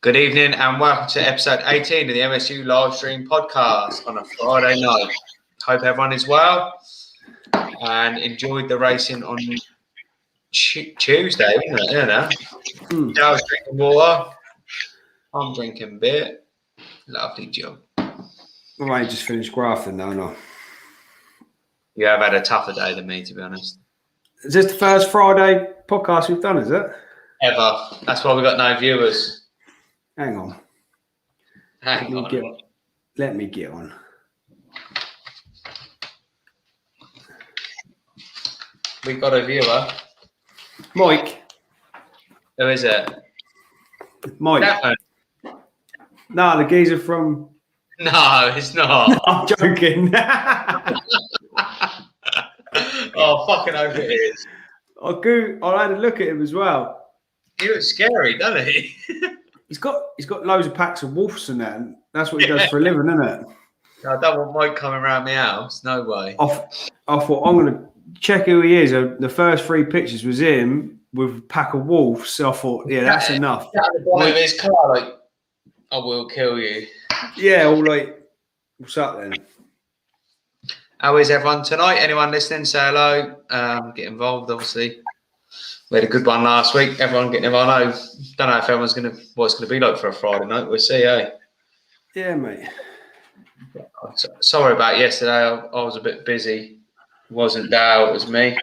Good evening and welcome to episode 18 of the MSU live stream podcast on a Friday night. Hope everyone is well and enjoyed the racing on Tuesday, isn't it? You know? I was drinking water. I'm drinking beer. Lovely job. I might just finish grafting now, no. You have had a tougher day than me, to be honest. Is this the first Friday podcast we've done, is it? Ever. That's why we got no viewers. Hang on. Let me get on. We got a viewer. Mike. Who is it? Mike. No, the geezer from... No, it's not. I'm joking. Oh, fucking hope it is. I had a look at him as well. He looks scary, doesn't he? He's got loads of packs of wolves and that. And that's what he does for a living, isn't it? I don't want Mike coming around my house. No way. I thought I'm going to check who he is. The first 3 pictures was him with a pack of wolves. So I thought, yeah, that's enough. At the bottom of his car, like, I will kill you. Yeah, all like, what's up then? How is everyone tonight? Anyone listening, say hello. Get involved, obviously. We had a good one last week. Everyone getting involved. Don't know if everyone's what it's going to be like for a Friday night. We'll see, eh? Yeah, mate. Sorry about yesterday. I was a bit busy. It wasn't Dale, it was me.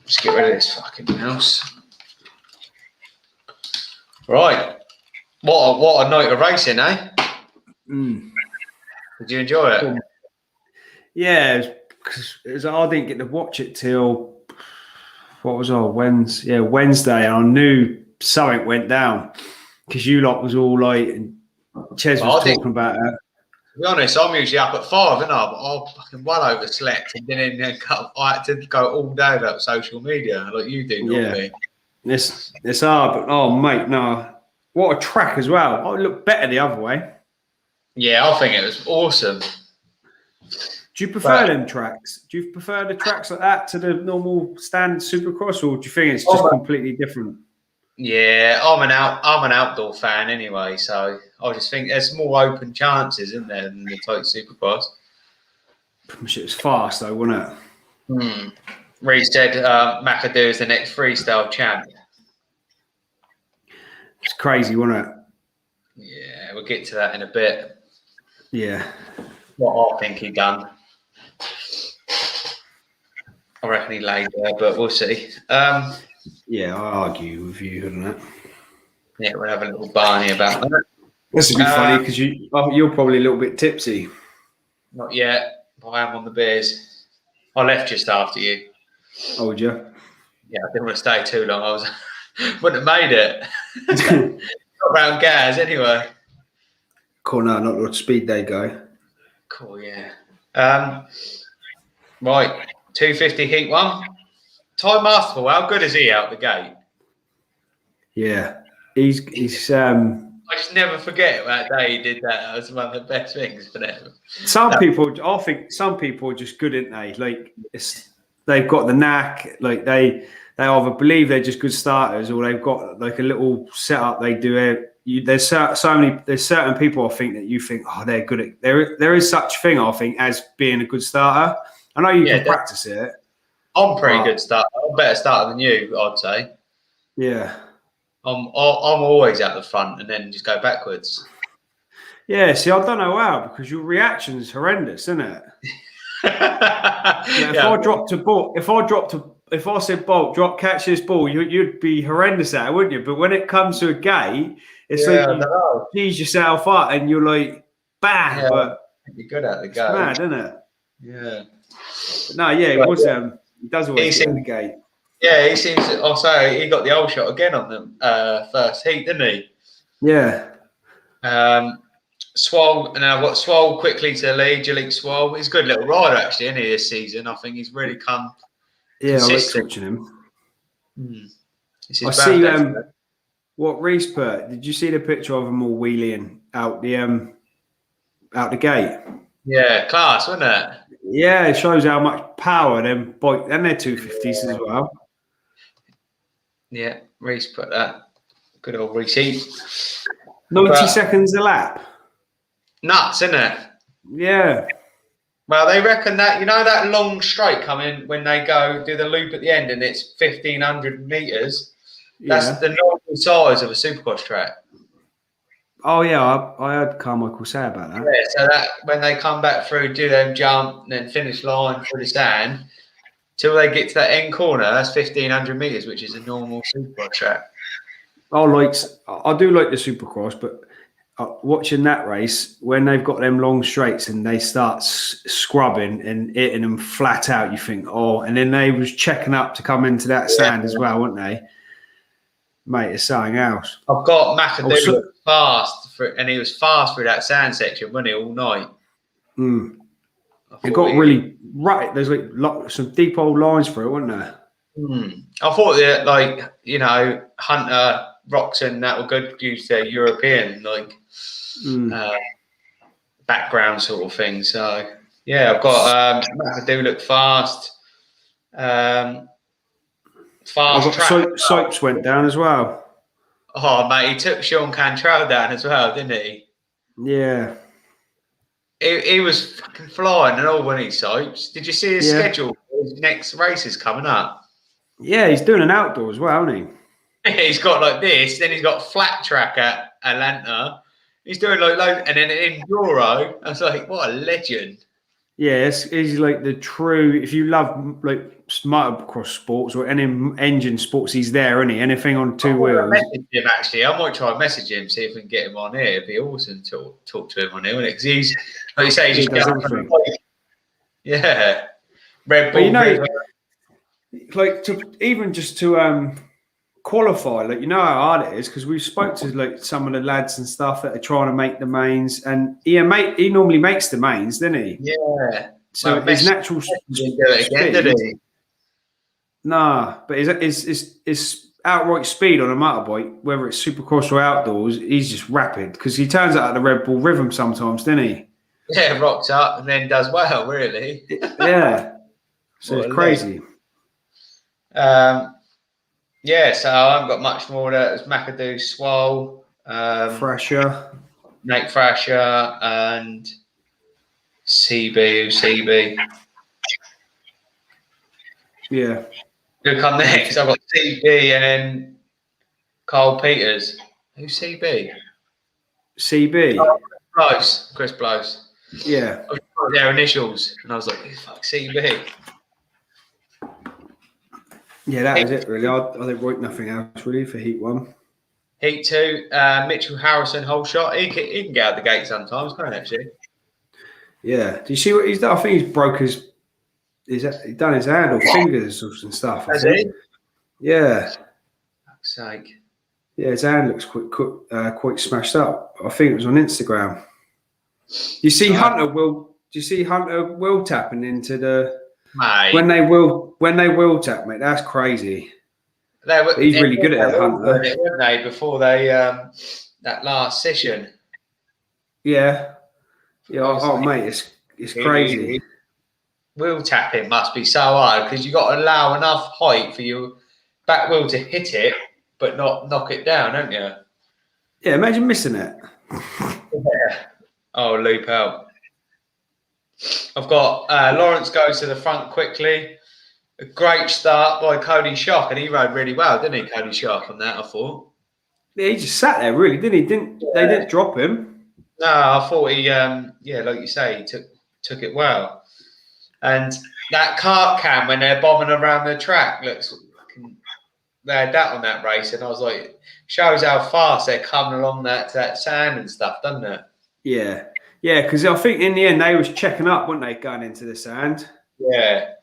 Just get rid of this fucking house. Right. What a night of racing, eh? Did you enjoy it? Yeah, because I didn't get to watch it till Wednesday. Yeah, Wednesday. And I knew something went down because you lot was all like, and Ches was talking about it. To be honest, I'm usually up at 5, and I fucking well overslept and then I had to go all day without social media like you do normally. Yeah, it's hard, but oh mate, no, what a track as well. I look better the other way. Yeah, I think it was awesome. Do you prefer them tracks? Do you prefer the tracks like that to the normal standard Supercross, or do you think it's just completely different? Yeah, I'm an outdoor fan anyway, so I just think there's more open chances, isn't there, than the tight Supercross. It was fast though, wasn't it? Reed said McAdoo is the next freestyle champ. It's crazy, wasn't it? Yeah, we'll get to that in a bit. Yeah. What I think he done. I reckon he laid there, but we'll see. Yeah, I argue with you, wouldn't it? Yeah, we'll have a little barney about that. This would be funny because you're probably a little bit tipsy. Not yet, but I am on the beers. I left just after you. Oh, would you? Yeah, I didn't want to stay too long. Wouldn't have made it. Not around Gaz anyway. Cool, no, not the speed day guy. Cool, yeah. Right, 250 heat 1. Time Masterful, how good is he out the gate? Yeah, he's I just never forget that day he did that. That was one of the best things for them. I think some people are just good, aren't they? Like they've got the knack. Like they either believe they're just good starters, or they've got like a little setup they do it. There's certain people I think that you think, oh, they're good at. There is such thing I think as being a good starter. I know you can practice it. I'm pretty good starter. I'm a better starter than you, I'd say. Yeah. I'm always at the front and then just go backwards. Yeah, see, I don't know how, because your reaction is horrendous, isn't it? If I said, Bolt, catch this ball, you'd be horrendous at it, wouldn't you? But when it comes to a gate, it's like you tease yourself up and you're like, bang! Yeah, but you're good at the gate. It's mad, isn't it? Yeah. But no, yeah, it was. He does always get in the gate. Yeah, he seems. I'll say he got the old shot again on the first heat, didn't he? Yeah. Swole, and I've got Swole quickly to the lead. Jalik Swole, he's a good little rider actually, isn't he, this season? I think he's really come. Yeah, I like watching him. I see what Reese put. Did you see the picture of them all wheeling out the gate? Yeah, class, wasn't it? Yeah, it shows how much power them bike and their 250s as well. Yeah, Reese put that. Good old Reese. 90 seconds a lap. Nuts, isn't it? Yeah. Well, they reckon that, that long straight coming when they go do the loop at the end and it's 1,500 metres. That's Yeah. the normal size of a supercross track. Oh, yeah. I heard Carmichael say about that. Yeah, so that when they come back through, do them jump, and then finish line through the sand, till they get to that end corner, that's 1,500 metres, which is a normal supercross track. I do like the Supercross, but watching that race, when they've got them long straights and they start scrubbing and hitting them flat out, you think, oh, and then they was checking up to come into that sand as well, weren't they? Mate, it's something else. I've got McAdoo fast, and he was fast through that sand section, wasn't he, all night? It got really right. There's like some deep old lines for it, wasn't there? I thought that, Hunter, Roxon, that were good use their European background sort of thing. So yeah, I've got McAdoo look fast. Soaps went down as well. Oh mate, he took Sean Cantrell down as well, didn't he? Yeah. He was fucking flying and all, when he Soaps. Did you see his schedule? His next race is coming up. Yeah, he's doing an outdoor as well, isn't he? He's got like this, then he's got flat track at Atlanta. He's doing and then in Enduro. I was like, what a legend. Yeah, he's like the true. If you love like motocross sports or any engine sports, he's there, isn't he? Anything on two wheels. Message him, actually. I might try and message him, see if we can get him on here. It'd be awesome to talk to him on here, wouldn't it? Because he's, like you say, he's just yeah. Red Bull. Like to qualify, like how hard it is, because we spoke to like some of the lads and stuff that are trying to make the mains, and he normally makes the mains, doesn't he? Yeah. So his natural speed. Nah, but his outright speed on a motorbike, whether it's supercross or outdoors, he's just rapid, because he turns out the Red Bull rhythm sometimes, doesn't he? Yeah, rocks up and then does well, really. Yeah. So it's crazy. Yeah, so I haven't got much more. There's McAdoo, Swole, Thrasher, Nate Thrasher, and CB. Yeah. Who come next? I've got CB and then Carl Peters. Who's CB? CB. Oh, Chris Blows. Yeah. I got their initials, and I was like, who the fuck, CB? Yeah, that was it, really. I didn't write nothing else, really, for Heat 1. Heat 2, Mitchell Harrison, whole shot. He can get out the gate sometimes, can't he, actually? Yeah. Do you see what he's done? I think he's broke he's done his hand or fingers and stuff. Has he? Yeah. Fuck's sake. Yeah, his hand looks quite smashed up. I think it was on Instagram. Do you see Hunter will tapping into the... Mate. When they will tap, mate, that's crazy. He's really good at it, Hunter. Weren't they, before they that last session? Yeah. Mate, it's crazy. Wheel tapping must be so hard, because you got to allow enough height for your back wheel to hit it, but not knock it down, don't you? Yeah, imagine missing it. Yeah. Oh, loop out. I've got Lawrence goes to the front quickly. A great start by Cody Shock, and he rode really well, didn't he, Cody Shock, on that, I thought? Yeah, he just sat there, really, didn't he? They didn't drop him. No, I thought he, like you say, he took it well. And that kart cam, when they're bombing around the track, looks fucking... They had that on that race, and I was like, shows how fast they're coming along that sand and stuff, doesn't it? Yeah. Yeah, because I think in the end they was checking up, weren't they, going into the sand? Yeah.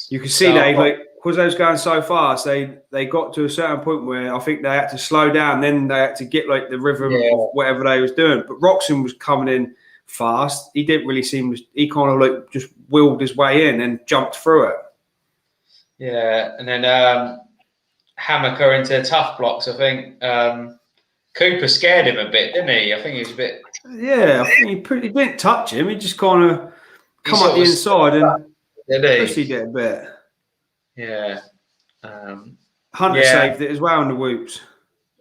You could see because they was going so fast, they got to a certain point where I think they had to slow down, then they had to get like the rhythm of whatever they was doing. But Roxon was coming in fast. He didn't really he kind of like just wheeled his way in and jumped through it. Yeah, and then Hammaker into tough blocks, I think. Cooper scared him a bit, didn't he? I think he was a bit... Yeah, I think he didn't touch him. He just kind of come up the inside and pushed a bit. Yeah. Hunter saved it as well in the whoops.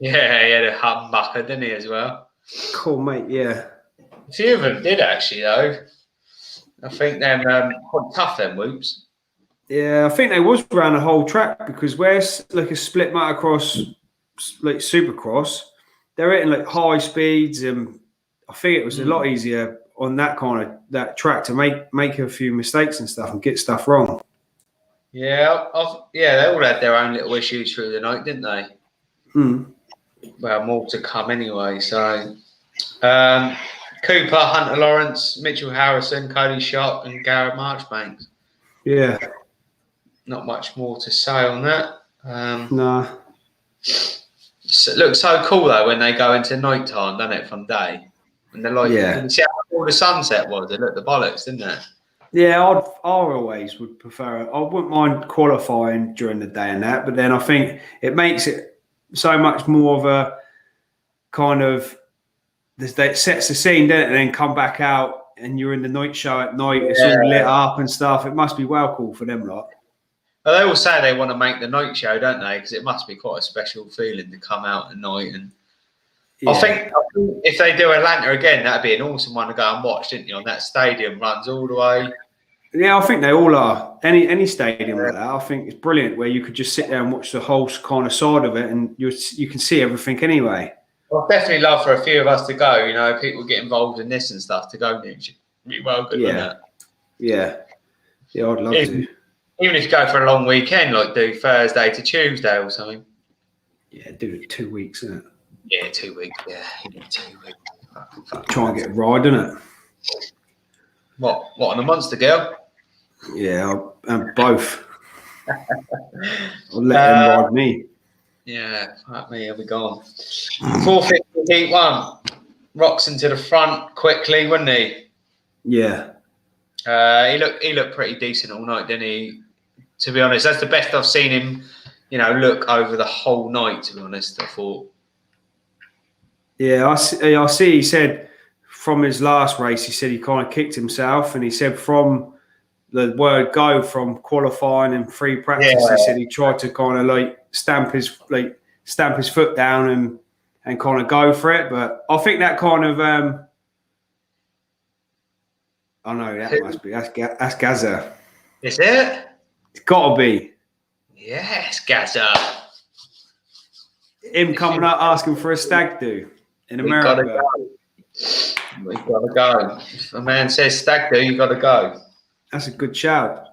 Yeah, he had a humbucker, didn't he, as well? Cool, mate. Yeah. A few of them did, actually, though. I think them quite tough, them whoops. Yeah, I think they was around the whole track because where's like a split motocross, like supercross, they're hitting like high speeds, and I think it was a lot easier on that kind of that track to make a few mistakes and stuff and get stuff wrong. Yeah, they all had their own little issues through the night, didn't they? Well, more to come anyway. So, Cooper, Hunter Lawrence, Mitchell Harrison, Cody Schott, and Garrett Marchbanks. Yeah. Not much more to say on that. No. It looks so cool though when they go into night time, doesn't it, from day? And they're like, you see how cool the sunset was? It looked the bollocks, didn't it? Yeah, I always would prefer it. I wouldn't mind qualifying during the day and that, but then I think it makes it so much more of a kind of it sets the scene, doesn't it? And then come back out and you're in the night show at night. It's all lit up and stuff. It must be well cool for them lot. Well, they all say they want to make the night show, don't they? Because it must be quite a special feeling to come out at night. And I think if they do Atlanta again, that'd be an awesome one to go and watch, didn't you? On that stadium runs all the way. Yeah, I think they all are. Any stadium like that, I think it's brilliant where you could just sit there and watch the whole kind of side of it, and you can see everything anyway. I'd definitely love for a few of us to go. You know, people get involved in this and stuff to go next year. Be well good, wouldn't it? Yeah, I'd love to. Even if you go for a long weekend, like do Thursday to Tuesday or something. Yeah, do it 2 weeks, isn't it? Yeah, 2 weeks. Yeah, 2 weeks. Try and get a ride, innit? What on a Monster Girl? Yeah, and both. I'll let them ride me. Yeah, fuck me, he'll be gone. 450 heat one. Roxon to the front quickly, wouldn't he? Yeah. He looked pretty decent all night, didn't he? To be honest, that's the best I've seen him, look over the whole night, to be honest, I thought. Yeah, I see he said from his last race, he said he kind of kicked himself, and he said from the word go from qualifying and free practice, he said he tried to kind of like stamp his foot down and kind of go for it. But I think that kind of I know that must be that's Gaza. Is it? It's got to be. Yes, Gaza. Him coming up asking for a stag do in America. We gotta go. If a man says stag do, you gotta go. That's a good shout.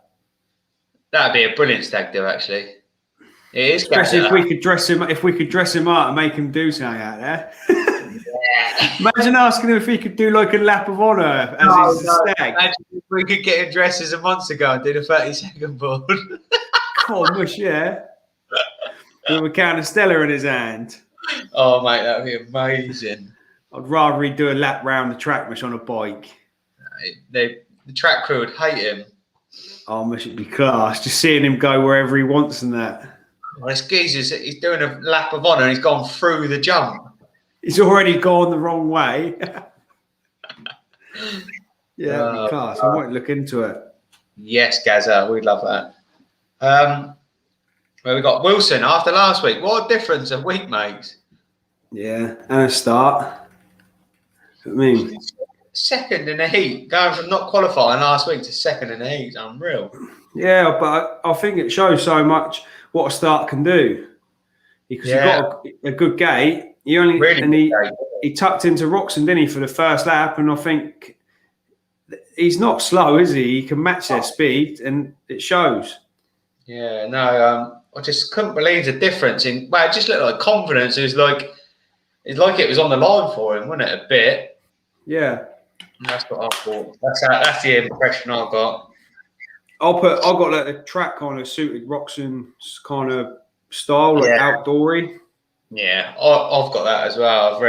That'd be a brilliant stag do, actually. It is. Especially if we could dress him up and make him do something out there. Yeah. Imagine asking him if he could do like a lap of honour as his stag. Imagine if we could get him dressed as a monster girl and do the 30-second board. Come on, mush, yeah. With a can of Stella in his hand. Oh, mate, that'd be amazing. I'd rather he do a lap round the track mush on a bike. The track crew would hate him. Oh, mush, it'd be class. Just seeing him go wherever he wants and that. Well, this geezer's he's doing a lap of honour and he's gone through the jump. He's already gone the wrong way. Yeah, that'd be class. I might look into it. Yes, Gaza, we'd love that. Well, we got Wilson after last week. What a difference a week makes. Yeah, and a start. I mean, second in the heat, going from not qualifying last week to second in the heat is unreal. Yeah, but I think it shows so much what a start can do. Because he got a good gate. He tucked into Roxon, didn't he, for the first lap? And I think he's not slow, is he? He can match their speed, and it shows. Yeah, no, I just couldn't believe the difference in. Well, it just looked like confidence. It's like it was on the line for him, wasn't it? A bit. Yeah. And that's what I thought. That's the impression I got. I got like the track kind of suited Roxon's kind of style, like outdoory. Yeah, I've got that as well.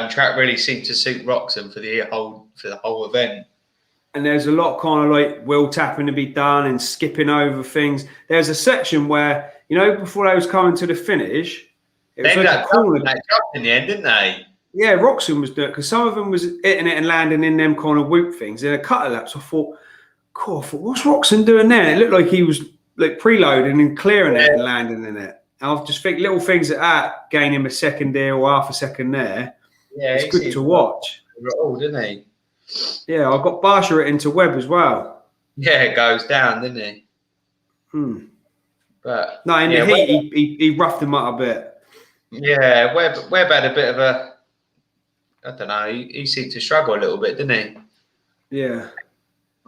Track really seemed to suit Roxon for the whole event. And there's a lot kind of like wheel tapping to be done and skipping over things. There's a section where, before they was coming to the finish, it was like a corner. They jumped in the end, didn't they? Yeah, Roxon was doing it because some of them was hitting it and landing in them kind of whoop things. In a couple of laps, I thought, what's Roxon doing there? It looked like he was like preloading and clearing it and landing in it. I just think little things like that, gain him a second there or half a second there, Yeah, it's good to watch. Oh, didn't he? Yeah, I got Barsha into Webb as well. Yeah, it goes down, didn't he? But no, in the heat, he roughed him up a bit. Yeah, Webb had a bit of a, I don't know, he seemed to struggle a little bit, didn't he? Yeah.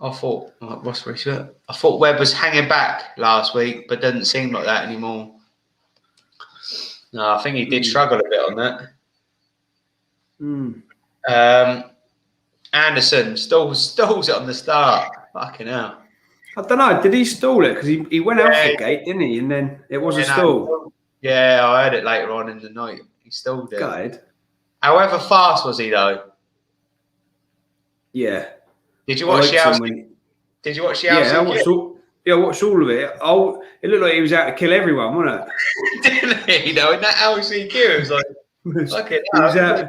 I thought Webb was hanging back last week, but doesn't seem like that anymore. No, I think he did struggle a bit on that. Anderson stalls it on the start. Fucking hell. I don't know. Did he stall it? Because he went out the gate, didn't he? And then it was a stall. Yeah, I heard it later on in the night. He stalled it. Good. However fast was he though? Yeah. Did you watch the Did you watch the Yeah, I watched all of it. It looked like he was out to kill everyone, wasn't it? Didn't he? Though in that LCQ, it was like, okay, he was out.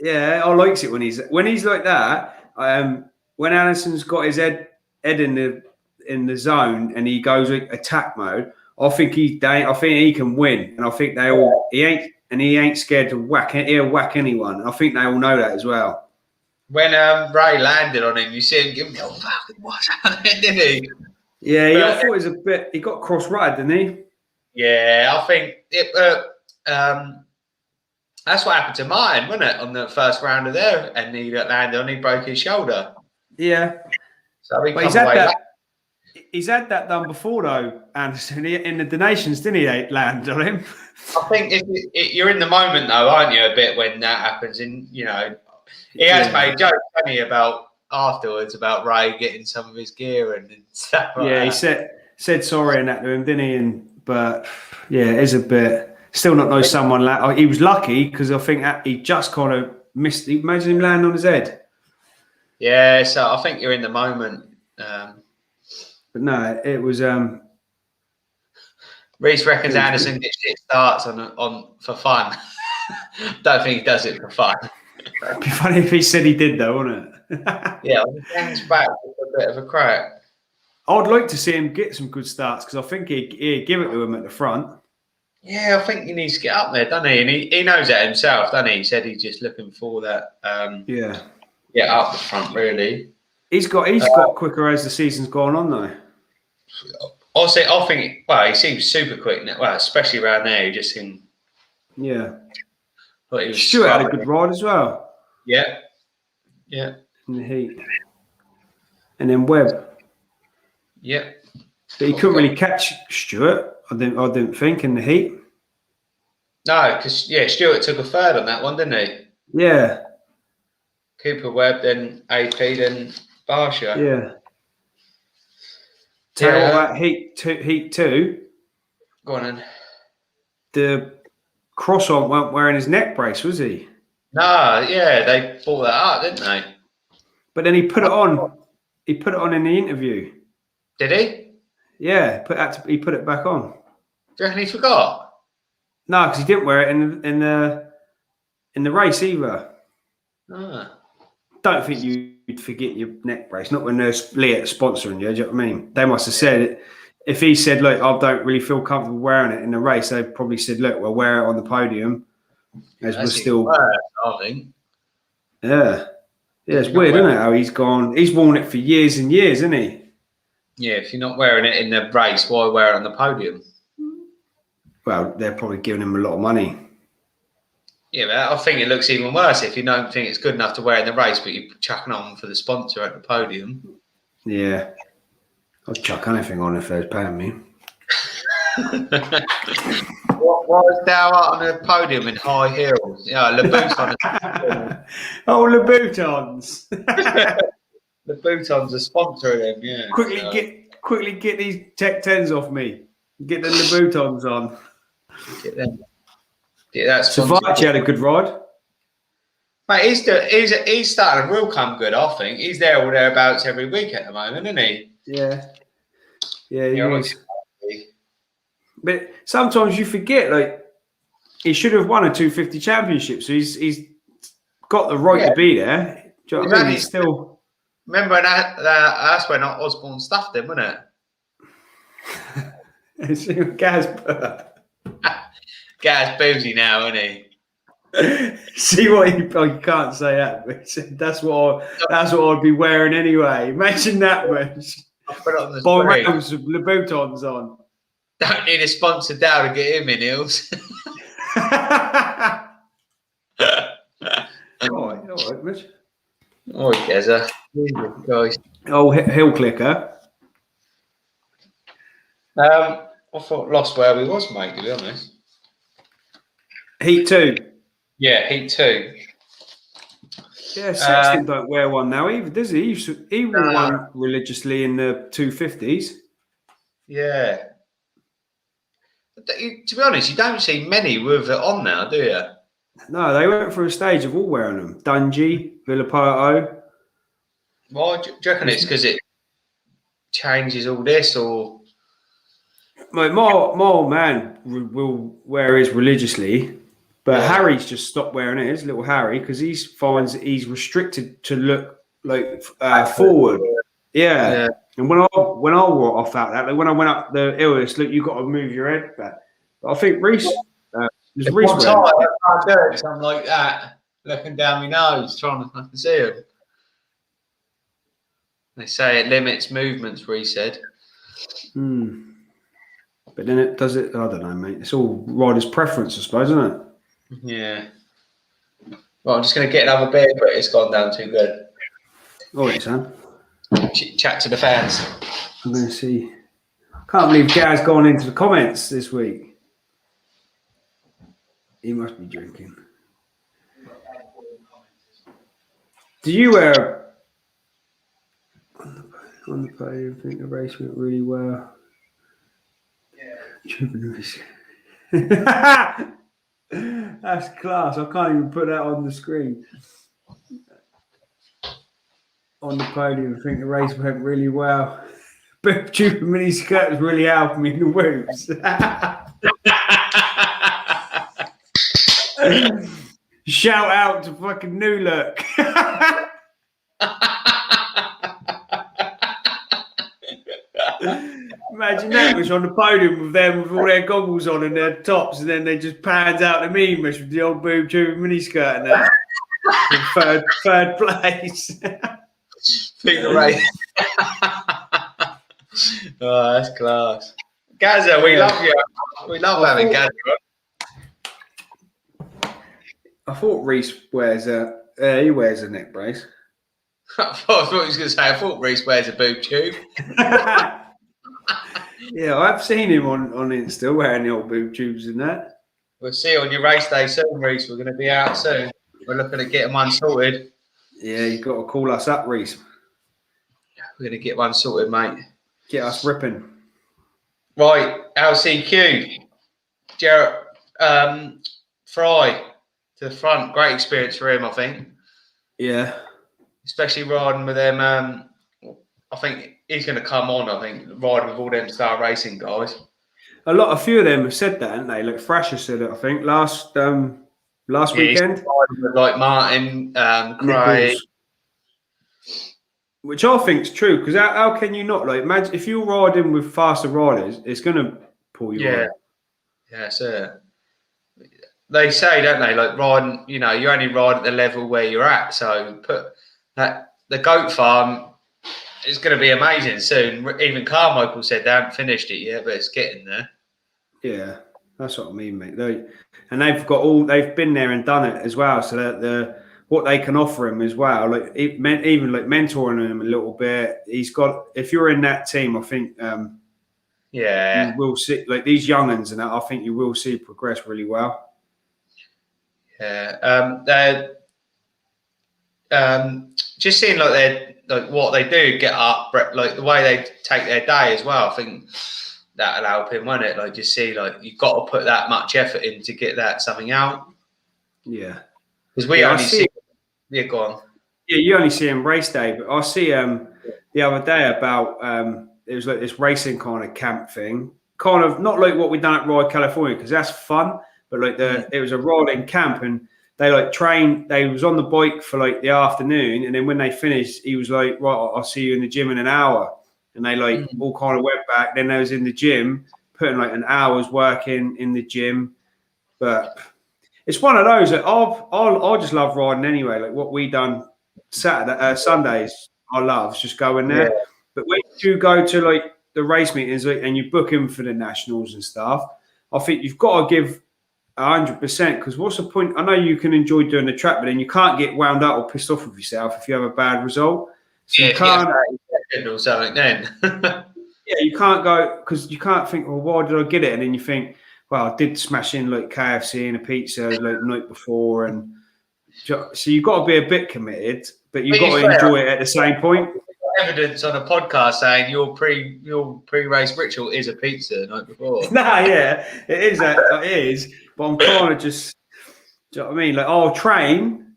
Yeah, I likes it when he's like that. When Allison's got his head in the zone and he goes attack mode, I think he can win, and I think he ain't scared to whack anyone. I think they all know that as well. When Ray landed on him, you see him give me what's happening, didn't he? Yeah, I thought it was a bit. He got cross-rutted, didn't he? Yeah, I think it. That's what happened to Martin, wasn't it, on the first round of there, and he landed on. He broke his shoulder. Yeah, so he's had that done before though, Anderson. In the donations, didn't he? Land on him. I think you're in the moment though, aren't you? A bit when that happens, and he has made jokes, hasn't he, about afterwards about Ray getting some of his gear and stuff. Like that. He said sorry and that to him, didn't he? But yeah, it is a bit. Still not know someone. He was lucky because I think he just kind of missed. Imagine him landing on his head. Yeah, so I think you're in the moment. But no, it was. Reece reckons Anderson gets shit starts on for fun. Don't think he does it for fun. It'd be funny if he said he did, though, wouldn't it? Yeah, he hangs back with a bit of a crack. I'd like to see him get some good starts because I think he'd give it to him at the front. Yeah, I think he needs to get up there, doesn't he? And he knows that himself, doesn't he? He said he's just looking for that. Yeah, up the front, really. He's got quicker as the season's gone on, though. Also, I think, he seems super quick now. Well, especially around there, he just seemed. Yeah. But Stuart had a good ride as well. Yeah. In the heat. And then Webb. Yeah. But he couldn't really catch Stuart, I didn't think, in the heat. No, because, Stuart took a third on that one, didn't he? Yeah. Cooper Webb, then AP, then Barsha. Yeah. Tell you what, heat two. Go on then. The cross-on weren't wearing his neck brace, was he? No, yeah, they brought that up, didn't they? But then he put it on. He put it on in the interview. Did he? Yeah, he put it back on. Do you reckon he forgot? No, because he didn't wear it in the race either. Ah. Don't think you'd forget your neck brace. Not when there's Leah sponsoring you. Do you know what I mean? They must have said it. If he said, "Look, I don't really feel comfortable wearing it in the race," they probably said, "Look, we'll wear it on the podium." As we're still. Worse, I think. Yeah, it's weird, isn't it? How he's gone. He's worn it for years and years, isn't he? Yeah, if you're not wearing it in the race, why wear it on the podium? Well, they're probably giving him a lot of money. Yeah, but I think it looks even worse if you don't think it's good enough to wear in the race, but you're chucking on for the sponsor at the podium. Yeah. I'd chuck anything on if they was paying me. Why is Dow out on the podium in high heels? Yeah, Louboutins. Louboutins. Louboutins are sponsoring him, yeah. Quickly get these Tech 10s off me. Get the Louboutins on. Get them. Yeah, that's Savacci had a good ride. Mate, he's starting to real come good, I think. He's there or thereabouts every week at the moment, isn't he? Yeah. Yeah, he is. But sometimes you forget, he should have won a 250 championship, so he's got the right to be there. Do you know what I mean? He's still. Remember that's when Osborne stuffed him, wasn't it? It's Gasper. Gaz boozy now, isn't he? See what you can't say that, but that's what I'd be wearing anyway. Imagine that much. I'll put it on the Boy, screen. with some Louboutins on. Don't need a sponsor down to get him in, Hills. all right, Mitch. Oh, Gazza. Guys. Oh, hill clicker. I thought lost where we was, mate, to be honest. Heat 2. Yeah, Heat 2. Yeah, Sexton don't wear one now either, does he? He wore one religiously in the 250s. Yeah. To be honest, you don't see many with it on now, do you? No, they went through a stage of all wearing them. Dungy, Villapoto. Why do you reckon it's because it changes all this, or? My old man will wear his religiously, but Harry's just stopped wearing it. His little Harry, because he finds he's restricted to look like forward. Yeah. And when I wore it, I felt that. Like when I went up the hill, it's like you got to move your head back. But I think Reese. One time I can't do it, something like that, looking down my nose, trying to fucking see him. They say it limits movements, Reese said. But then it does it. I don't know, mate. It's all rider's preference, I suppose, isn't it? Yeah. Well, I'm just going to get another beer, but it's gone down too good. All right, son. Chat to the fans. I'm going to see. Can't believe Gaz gone into the comments this week. He must be drinking. Do you wear on the podium? I think the race went really well. That's class. I can't even put that on the screen. On the podium, I think the race went really well. But Chupa mini skirt was really helping me in the whoops. Shout out to fucking New Look. Imagine that, was on the podium with them with all their goggles on and their tops, and then they just pans out the meme with the old boob tube miniskirt and that. third place. Figure race. Oh, that's class. Gazza, we love you. We love having Gazza on. I thought Reese wears he wears a neck brace. I thought he was going to say, I thought Reese wears a boob tube. Yeah, I've seen him on Insta wearing the old boob tubes and that. We'll see you on your race day soon, Reese. We're going to be out soon. We're looking at getting one sorted. Yeah, you've got to call us up, Reese. We're going to get one sorted, mate. Get us ripping. Right, LCQ. Jarrett Fry to the front. Great experience for him, I think. Yeah. Especially riding with them. I think he's going to come on, I think, riding with all them Star Racing guys. A few of them have said that, haven't they? Like Thrasher said it, I think, last weekend. With like Martin, Craig. Nichols. Which I think is true, because how can you not? Like, imagine if you're riding with faster riders, it's going to pull you on. Yeah, that's it. They say, don't they, like riding, you only ride at the level where you're at. So put that the goat farm is going to be amazing soon. Even Carmichael said they haven't finished it yet, but it's getting there. Yeah, that's what I mean, mate. They've been there and done it as well. So that what they can offer him as well, like even like mentoring him a little bit. He's got, if you're in that team, I think you will see like these young'uns and that. I think you will see progress really well. Yeah, just seeing like what they do get up, like the way they take their day as well. I think that'll help him, won't it? Like just see, like you've got to put that much effort in to get that something out. Yeah, because we only see. Yeah, go on. Yeah, you only see him race day, but I see the other day about it was like this racing kind of camp thing, kind of not like what we done at Ride California because that's fun, but like it was a riding camp and they like trained. They was on the bike for like the afternoon, and then when they finished, he was like, "Right, I'll see you in the gym in an hour." And they like all kind of went back. Then they was in the gym putting like an hour's work in the gym. But it's one of those that I just love riding anyway. Like what we done Sundays, I love just going there. Yeah. But when you go to like the race meetings and you book them for the nationals and stuff, I think you've got to give 100%, because what's the point? I know you can enjoy doing the track, but then you can't get wound up or pissed off with yourself if you have a bad result. So Yeah, you can't. or something then. Yeah, you can't go, because you can't think, well, why did I get it? And then you think, well, I did smash in like KFC and a pizza like the night before, and so you've got to be a bit committed, but you've got to enjoy it at the same point. Evidence on a podcast saying your pre-race ritual is a pizza the night before. Nah, yeah, it is. It is. But I'm kind of just, do you know what I mean? Like, I'll train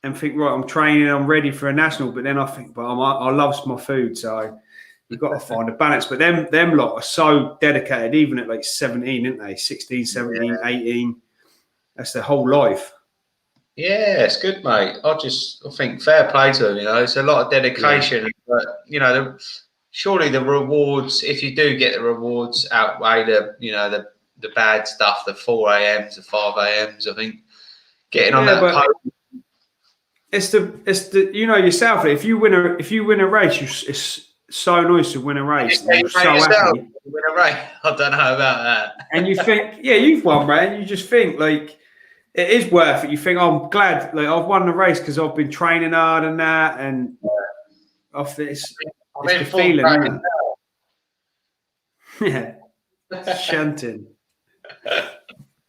and think, right, I'm training, I'm ready for a national. But then I think, but I love my food, so you've got to find a balance. But them lot are so dedicated, even at like 17, aren't they? 16, 17, 18. That's their whole life. Yeah, it's good, mate. I think fair play to them. It's a lot of dedication. Yeah. But surely the rewards, if you do get the rewards, outweigh the bad stuff, the 4 a.m.s, the 5 a.m.s. I think getting on that. But it's the yourself. If you win a race, it's so nice to win a race. You're so happy. Win a race. I don't know about that. And you think, yeah, you've won, man. You just think like, it is worth it. You think, oh, I'm glad, like I've won the race because I've been training hard and that, and it's the feeling, isn't it? Yeah, shunting.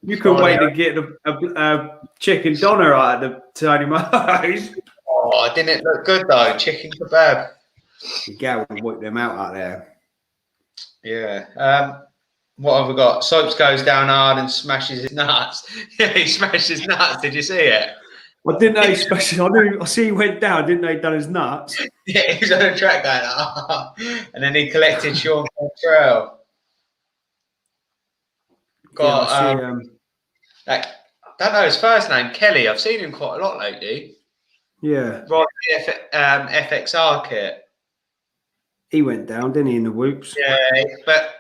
You couldn't wait to get a chicken doner out of the Tony Mo's. Oh, didn't it look good though? Chicken kebab. The gal would wipe them out there. Yeah. What have we got? Soaps goes down hard and smashes his nuts. Yeah, he smashed his nuts. Did you see it? Well, didn't they? I see he went down. Didn't they? Done his nuts. Yeah, he was on the track going, and then he collected Sean Cantrell. I don't know his first name, Kelly. I've seen him quite a lot lately. Yeah. Right, FXR kit. He went down, didn't he, in the whoops? Yeah, but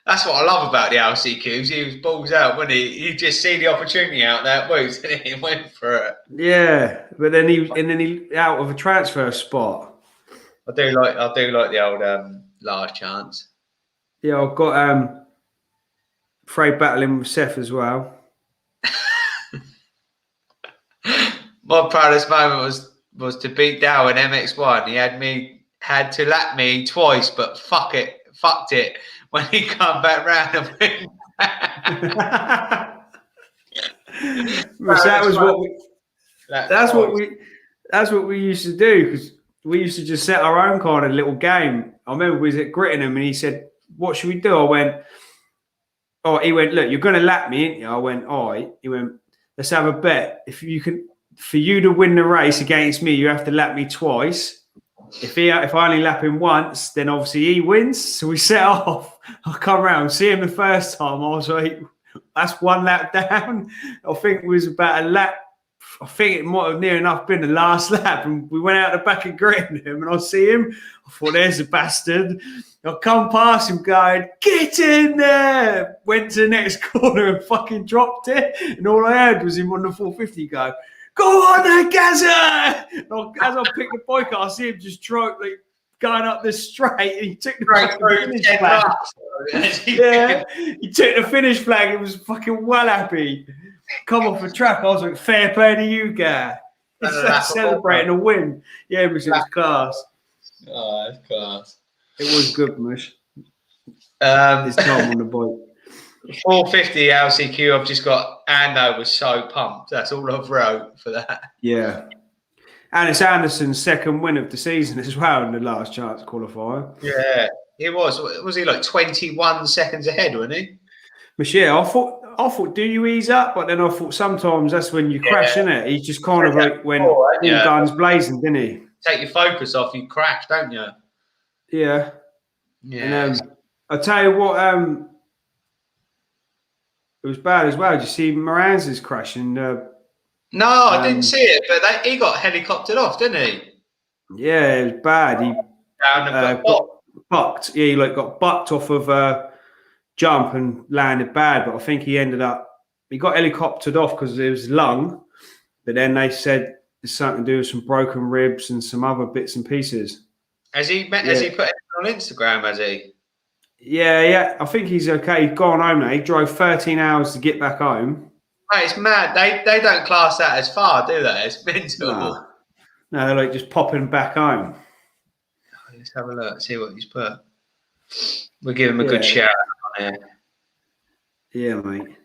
that's what I love about the LCQs. He was balls out, wasn't he? He just see the opportunity out there, whoops, and he went for it. Yeah, but then he out of a transfer spot. I do like the old large chance. Yeah, I've got Frey battling with Seth as well. My proudest moment was to beat Dow in MX1. He had to lap me twice, but fucked it when he come back round and went back. That's what we used to do, because we used to just set our own kind of little game. I remember we was at Grittingham and he said, "What should we do?" I went, "Oh," he went, "Look, you're going to lap me, ain't you?" I went, "All right." He went, "Let's have a bet. For you to win the race against me, you have to lap me twice. If I only lap him once, then obviously he wins." So we set off. I come round, see him the first time. I was like, that's one lap down. I think it was about a lap. I think it might have near enough been the last lap. And we went out the back of Grittingham and I see him. I thought, there's a bastard. I come past him going, "Get in there." Went to the next corner and fucking dropped it. And all I heard was him on the 450 go, "Go on there, Gazza!" As I picked the bike up, I see him just going up the straight, and he took the finish flag. Yeah, he took the finish flag. He was fucking well happy. Come off the track. I was like, fair play to you, guy. Celebrating a win. Yeah, it was class. Oh, that's class. It was good, Mush. His time on the bike. 450 LCQ. I've just got Ando was so pumped. That's all I've wrote for that. Yeah. And it's Anderson's second win of the season as well in the last chance qualifier. Yeah, he was. Was he like 21 seconds ahead, wasn't he? But yeah, I thought, do you ease up? But then I thought sometimes that's when you crash, isn't it? He just kind of like went all guns blazing, didn't he? Take your focus off, you crash, don't you? Yeah. Yeah. And I tell you what, it was bad as well. Did you see Moran's crashing? No, I didn't see it, but he got helicoptered off, didn't he? Yeah, it was bad. He got bucked. Yeah, he got bucked off of jump and landed bad, but I think he got helicoptered off because of his lung. But then they said it's something to do with some broken ribs and some other bits and pieces. Has he put it on Instagram? Has he? Yeah. I think he's okay. He's gone home now. He drove 13 hours to get back home. Mate, it's mad. They don't class that as far, do they? It's mental. No, they're like just popping back home. Let's have a look, see what he's put. We'll give him a good shout out on here. Yeah, mate.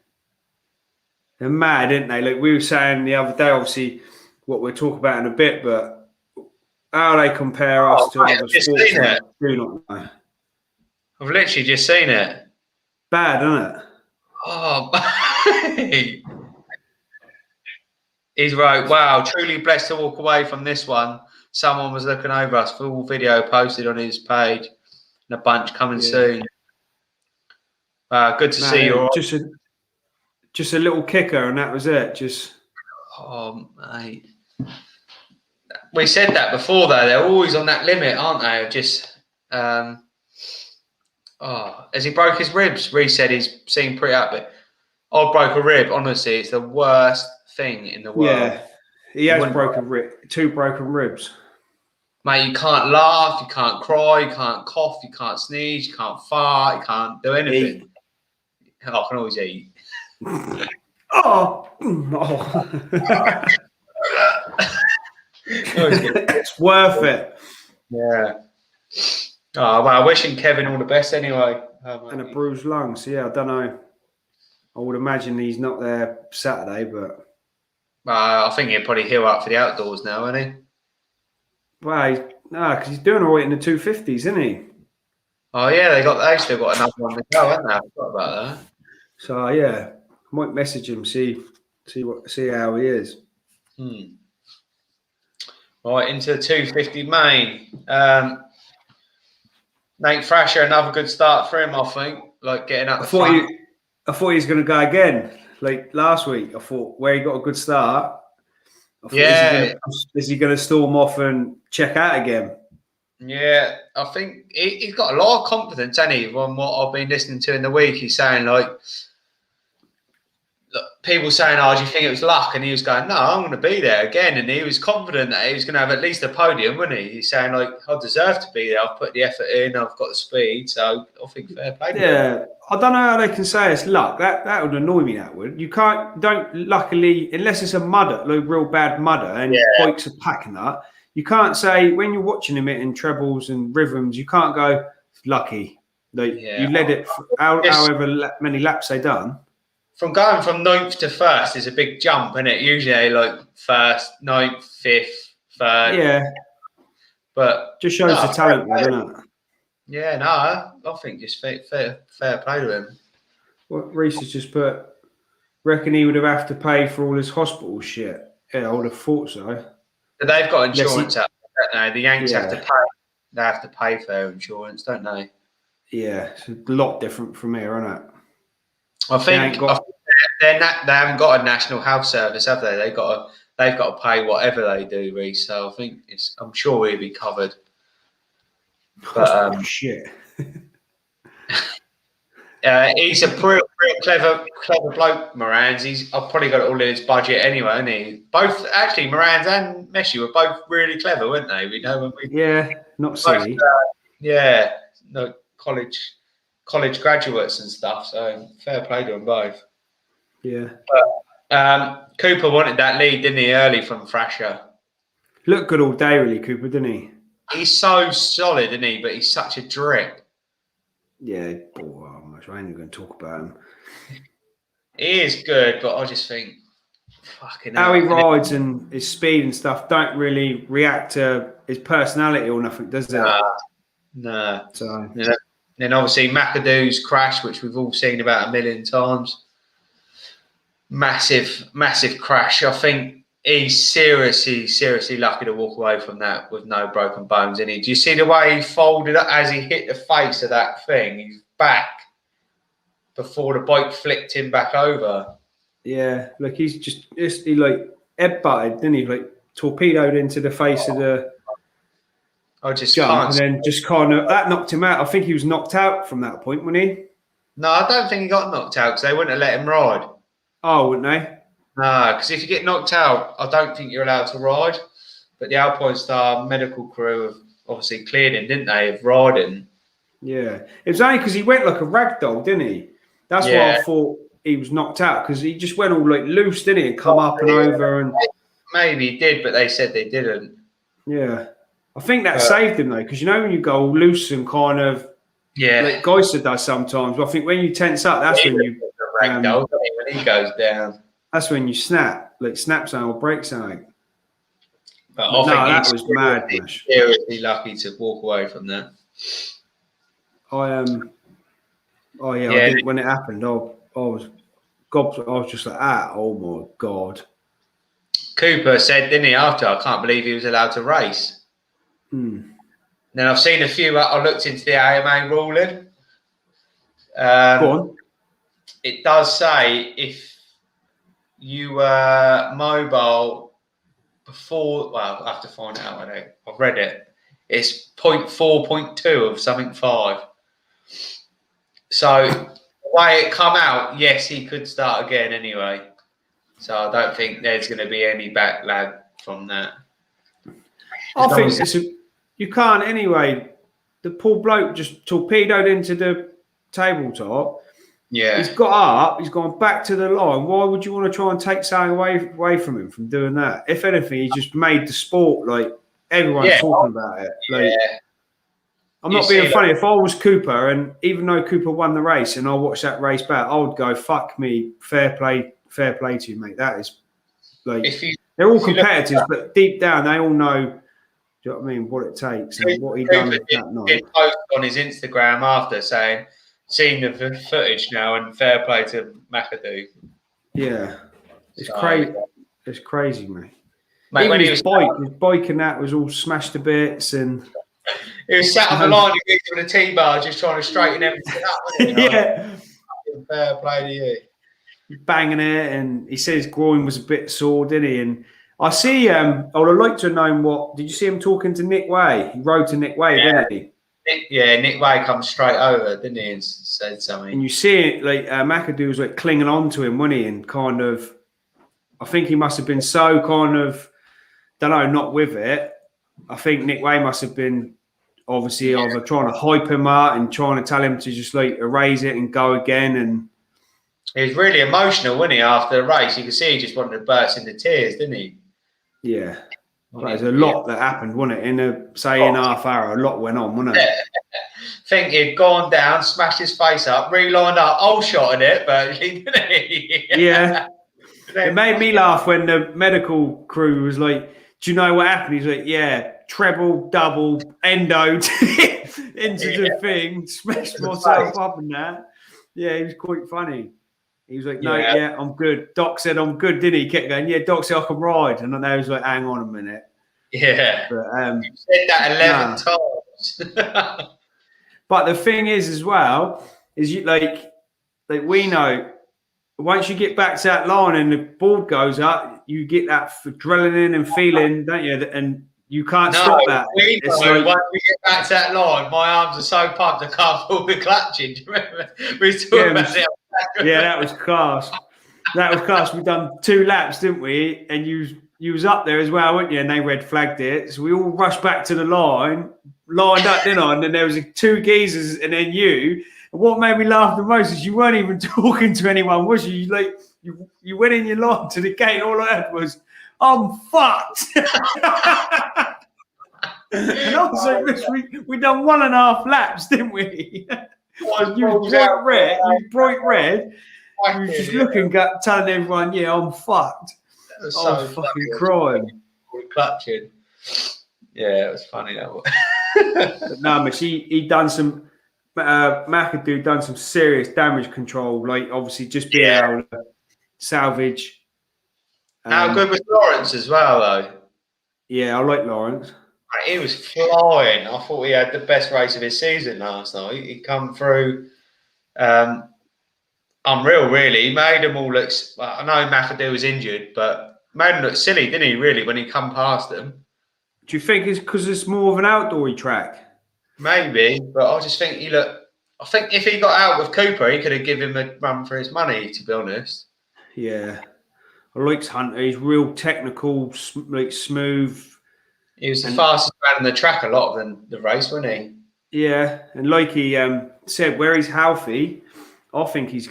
They're mad, aren't they? Like we were saying the other day, obviously, what we'll talk about in a bit, but how they compare us to other sports, I do not know. I've literally just seen it. Bad, isn't it? Oh, he's right. Wow, truly blessed to walk away from this one. Someone was looking over us. Full video posted on his page, and a bunch coming soon. Good to see you. Just a little kicker, and that was it. Oh, mate. We said that before, though. They're always on that limit, aren't they? Just, has he broke his ribs? Reece said he's seen pretty up, but I broke a rib. Honestly, it's the worst thing in the world. Yeah, he has two broken ribs. Mate, you can't laugh, you can't cry, you can't cough, you can't sneeze, you can't fart, you can't do anything. I can always eat. It's worth it. Yeah. Oh, well, wishing Kevin all the best anyway. And a bruised lung. So, yeah, I don't know. I would imagine he's not there Saturday, but... I think he'll probably heal up for the outdoors now, won't he? Well, because he's doing all right in the 250s, isn't he? Oh, yeah, they still got another one to go, haven't they? I forgot about that. So, yeah, I might message him, see how he is. Right, into the 250 main. Nate Thrasher, another good start for him, I think. Like getting up the front. I thought he was going to go again. Like last week, I thought where he got a good start. Is he going to storm off and check out again? Yeah, I think he's got a lot of confidence, hasn't he? From what I've been listening to in the week, he's saying like, people saying, "Oh, do you think it was luck?" And he was going, "No, I'm going to be there again." And he was confident that he was going to have at least a podium, wasn't he? He's saying like, "I deserve to be there. I've put the effort in. I've got the speed." So I think fair play. Yeah, I don't know how they can say it's luck. That would annoy me. That would. You don't. Luckily, unless it's a mudder, like real bad mudder, and bikes are packing that. You can't say when you're watching him in trebles and rhythms. You can't go lucky. Like you led it however many laps they done. From going from 9th to 1st is a big jump, isn't it? Usually like 1st, 9th, 5th, 3rd. Yeah. But just shows the talent, doesn't it? Yeah, no, I think just fair play to him. What Reece has just put, reckon he would have to pay for all his hospital shit. Yeah, I would have thought so. But they've got insurance out there, don't they? The Yanks have to pay. They have to pay for their insurance, don't they? Yeah, it's a lot different from here, isn't it? I think they haven't got a national health service, have they? They've got to pay whatever they do, Reece. So I think I'm sure he'll be covered. But shit. He's a pretty clever bloke, Morans. I've probably got it all in his budget anyway, hasn't he? Both actually, Morans and Messi were both really clever, weren't they? We know when we not silly. No college graduates and stuff. So fair play to them both. Yeah. But Cooper wanted that lead, didn't he, early from Thrasher? Looked good all day, really, Cooper, didn't he? He's so solid, isn't he? But he's such a drip. Yeah, I ain't going to talk about him. He is good, but I just think, fucking how he rides and his speed and stuff don't really react to his personality or nothing, does it? No. So, then obviously McAdoo's crash, which we've all seen about a million times. Massive crash. I think he's seriously lucky to walk away from that with no broken bones in it. Do you see the way he folded up as he hit the face of that thing? He's back before the bike flicked him back over. Yeah, like he like head-butted, didn't he? Like torpedoed into the face of the I just jump, can't. And then just kind of that knocked him out. I think he was knocked out from that point, wasn't he? No, I don't think he got knocked out because they wouldn't have let him ride. Oh, wouldn't they? No, because if you get knocked out, I don't think you're allowed to ride. But the Alpine Star medical crew have obviously cleared him, didn't they, of riding? Yeah. It was only because he went like a rag doll, didn't he? That's why I Yeah. thought he was knocked out, because he just went all like loose, didn't he? And come up and over and Maybe he did, but they said they didn't. yeah. I think that But, saved him though, because you know when you go all loose and kind of yeah. like Geiser does sometimes. But I think when you tense up, that's when you Ragdoll, when he goes down. that's when you snap, like snap something or break something. But No, I think that was mad. he's seriously lucky to walk away from that. Oh yeah, Yeah. I did when it happened. I was just like, oh my god. Cooper said, didn't he, after, I can't believe he was allowed to race. Hmm. Then I've seen a few, I looked into the AMA ruling. Go on. It does say if you were mobile before, well, I have to find out. I've read it. It's 0.4, 0.2 of something 5. So the way it come out, yes, he could start again anyway. So I don't think there's going to be any backlash from that. I think you can't anyway. The poor bloke just torpedoed into the tabletop. Yeah. He's got up. He's gone back to the line. Why would you want to try and take something away from him from doing that? If anything, he just made the sport like everyone's talking about it. Like, I'm not being funny. If I was Cooper, and even though Cooper won the race, and I watched that race back, I would go, "Fuck me, fair play to you, mate." That is like they're all competitors, but deep down they all know. Do you know what I mean? What it takes and what he done that night. He posted on his Instagram after saying, "Seen the footage now, and fair play to McAdoo." Yeah, it's crazy. It's crazy, mate. Mate, even when his bike and that was all smashed to bits, and he was sat on the line with a T-bar, just trying to straighten everything up. Wasn't he? Yeah, fair play to you. Banging it, and he said his groin was a bit sore, didn't he? And I see. I would have liked to have known what. Did you see him talking to Nick Way? He rode to Nick Way, didn't he? Nick Way comes straight over, didn't he, and said something. And you see it, like McAdoo was like clinging on to him, wasn't he? And kind of, I think he must have been so kind of, don't know, not with it. I think Nick Way must have been obviously either trying to hype him up and trying to tell him to just like erase it and go again. And he was really emotional, wasn't he, after the race? You could see he just wanted to burst into tears, didn't he? Yeah. There's a lot that happened, wasn't it? In half hour, a lot went on, wasn't it? Think he'd gone down, smashed his face up, relined up, all shot at it, but he didn't. Yeah. It made me laugh when the medical crew was like, "Do you know what happened?" He's like, "Yeah, treble, double, endoed into the thing, smashed myself up and that." Yeah, he was quite funny. He was like, "No, yeah, I'm good." Doc said, "I'm good," didn't he? He kept going, "Yeah, Doc said I can ride." And then I was like, "Hang on a minute." Yeah. But, you said that 11 times. But the thing is, as well, is you like we know once you get back to that line and the board goes up, you get that adrenaline and feeling, don't you? And you can't stop that. We know, like, once we get back to that line, my arms are so pumped I can't pull the clutching. Do you remember? We was talking about it. Yeah, that was class. That was class. We done 2 laps, didn't we? And you was up there as well, weren't you? And they red flagged it. So we all rushed back to the line, lined up, didn't I? And then there was 2 geezers and then you. And what made me laugh the most is you weren't even talking to anyone, was you? You went in your line to the gate and all I heard was, "I'm fucked." And I was like, we done 1.5 laps, didn't we? You was bright red. You was just looking, telling everyone, "Yeah, I'm fucked." I was so fucking crying. Clutching. Yeah, it was funny that one. But no, but he done some. McAdoo done some serious damage control, like obviously just being able to salvage. How good was Lawrence as well, though? Yeah, I like Lawrence. He was flying. I thought he had the best race of his season last night. He come through unreal, really. He made them all look. I know McAdoo was injured, but made him look silly, didn't he? Really, when he come past them. Do you think it's because it's more of an outdoory track? Maybe, but I just think he looked I think if he got out with Cooper, he could have given him a run for his money, to be honest. Yeah. I like Hunter. He's real technical, like smooth. He was the fastest man on the track a lot of the race, wasn't he? Yeah, and like he said, where he's healthy, I think he's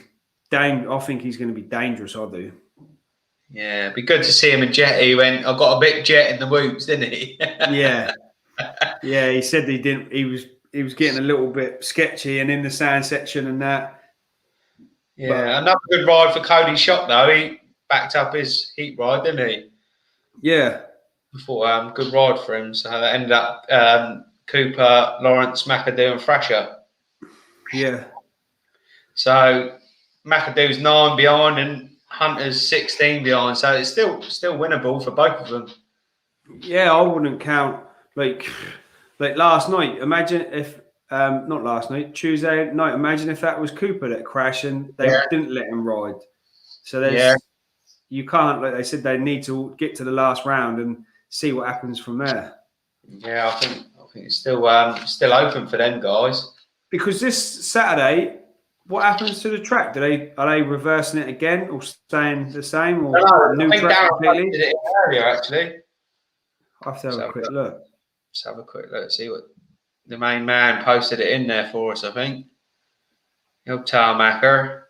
going to be dangerous. I do. Yeah, it'd be good to see him in jet. He went, I got a bit jet in the whoops, didn't he? Yeah. Yeah, he said he didn't. He was getting a little bit sketchy and in the sand section and that. Yeah, but another good ride for Cody Shot though. He backed up his heat ride, didn't he? Yeah. I thought good ride for him. So that ended up Cooper, Lawrence, McAdoo, and Thrasher. Yeah. So McAdoo's 9 behind and Hunter's 16 behind. So it's still winnable for both of them. Yeah, I wouldn't count like last night. Imagine if not last night, Tuesday night. Imagine if that was Cooper that crashed and they didn't let him ride. So you can't, like they said, they need to get to the last round and see what happens from there. Yeah, I think it's still open for them guys. Because this Saturday, what happens to the track? Are they reversing it again or staying the same or new track completely? Did it earlier actually. I have to have a quick look. Let's have a quick look. See what the main man posted it in there for us. I think. Yo, Tomac.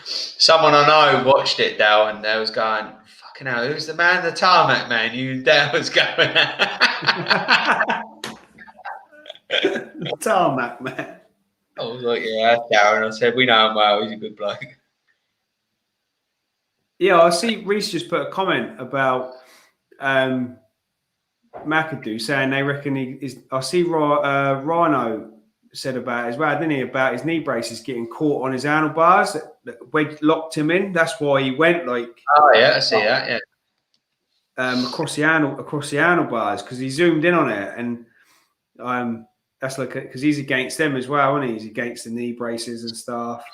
Someone I know watched it, Dale, and they was going, "Fucking hell, who's the man, the Tarmac man?" You Dale was going. Tarmac man. I was like, yeah, that's Darren. I said, we know him well. He's a good bloke. Yeah, I see Reese just put a comment about McAdoo saying they reckon he is. I see Rhino said about it as well, didn't he? About his knee braces getting caught on his handlebars that locked him in. That's why he went like. Oh yeah, I see that. Yeah. Across the handlebars because he zoomed in on it and that's like because he's against them as well, isn't he? He's against the knee braces and stuff.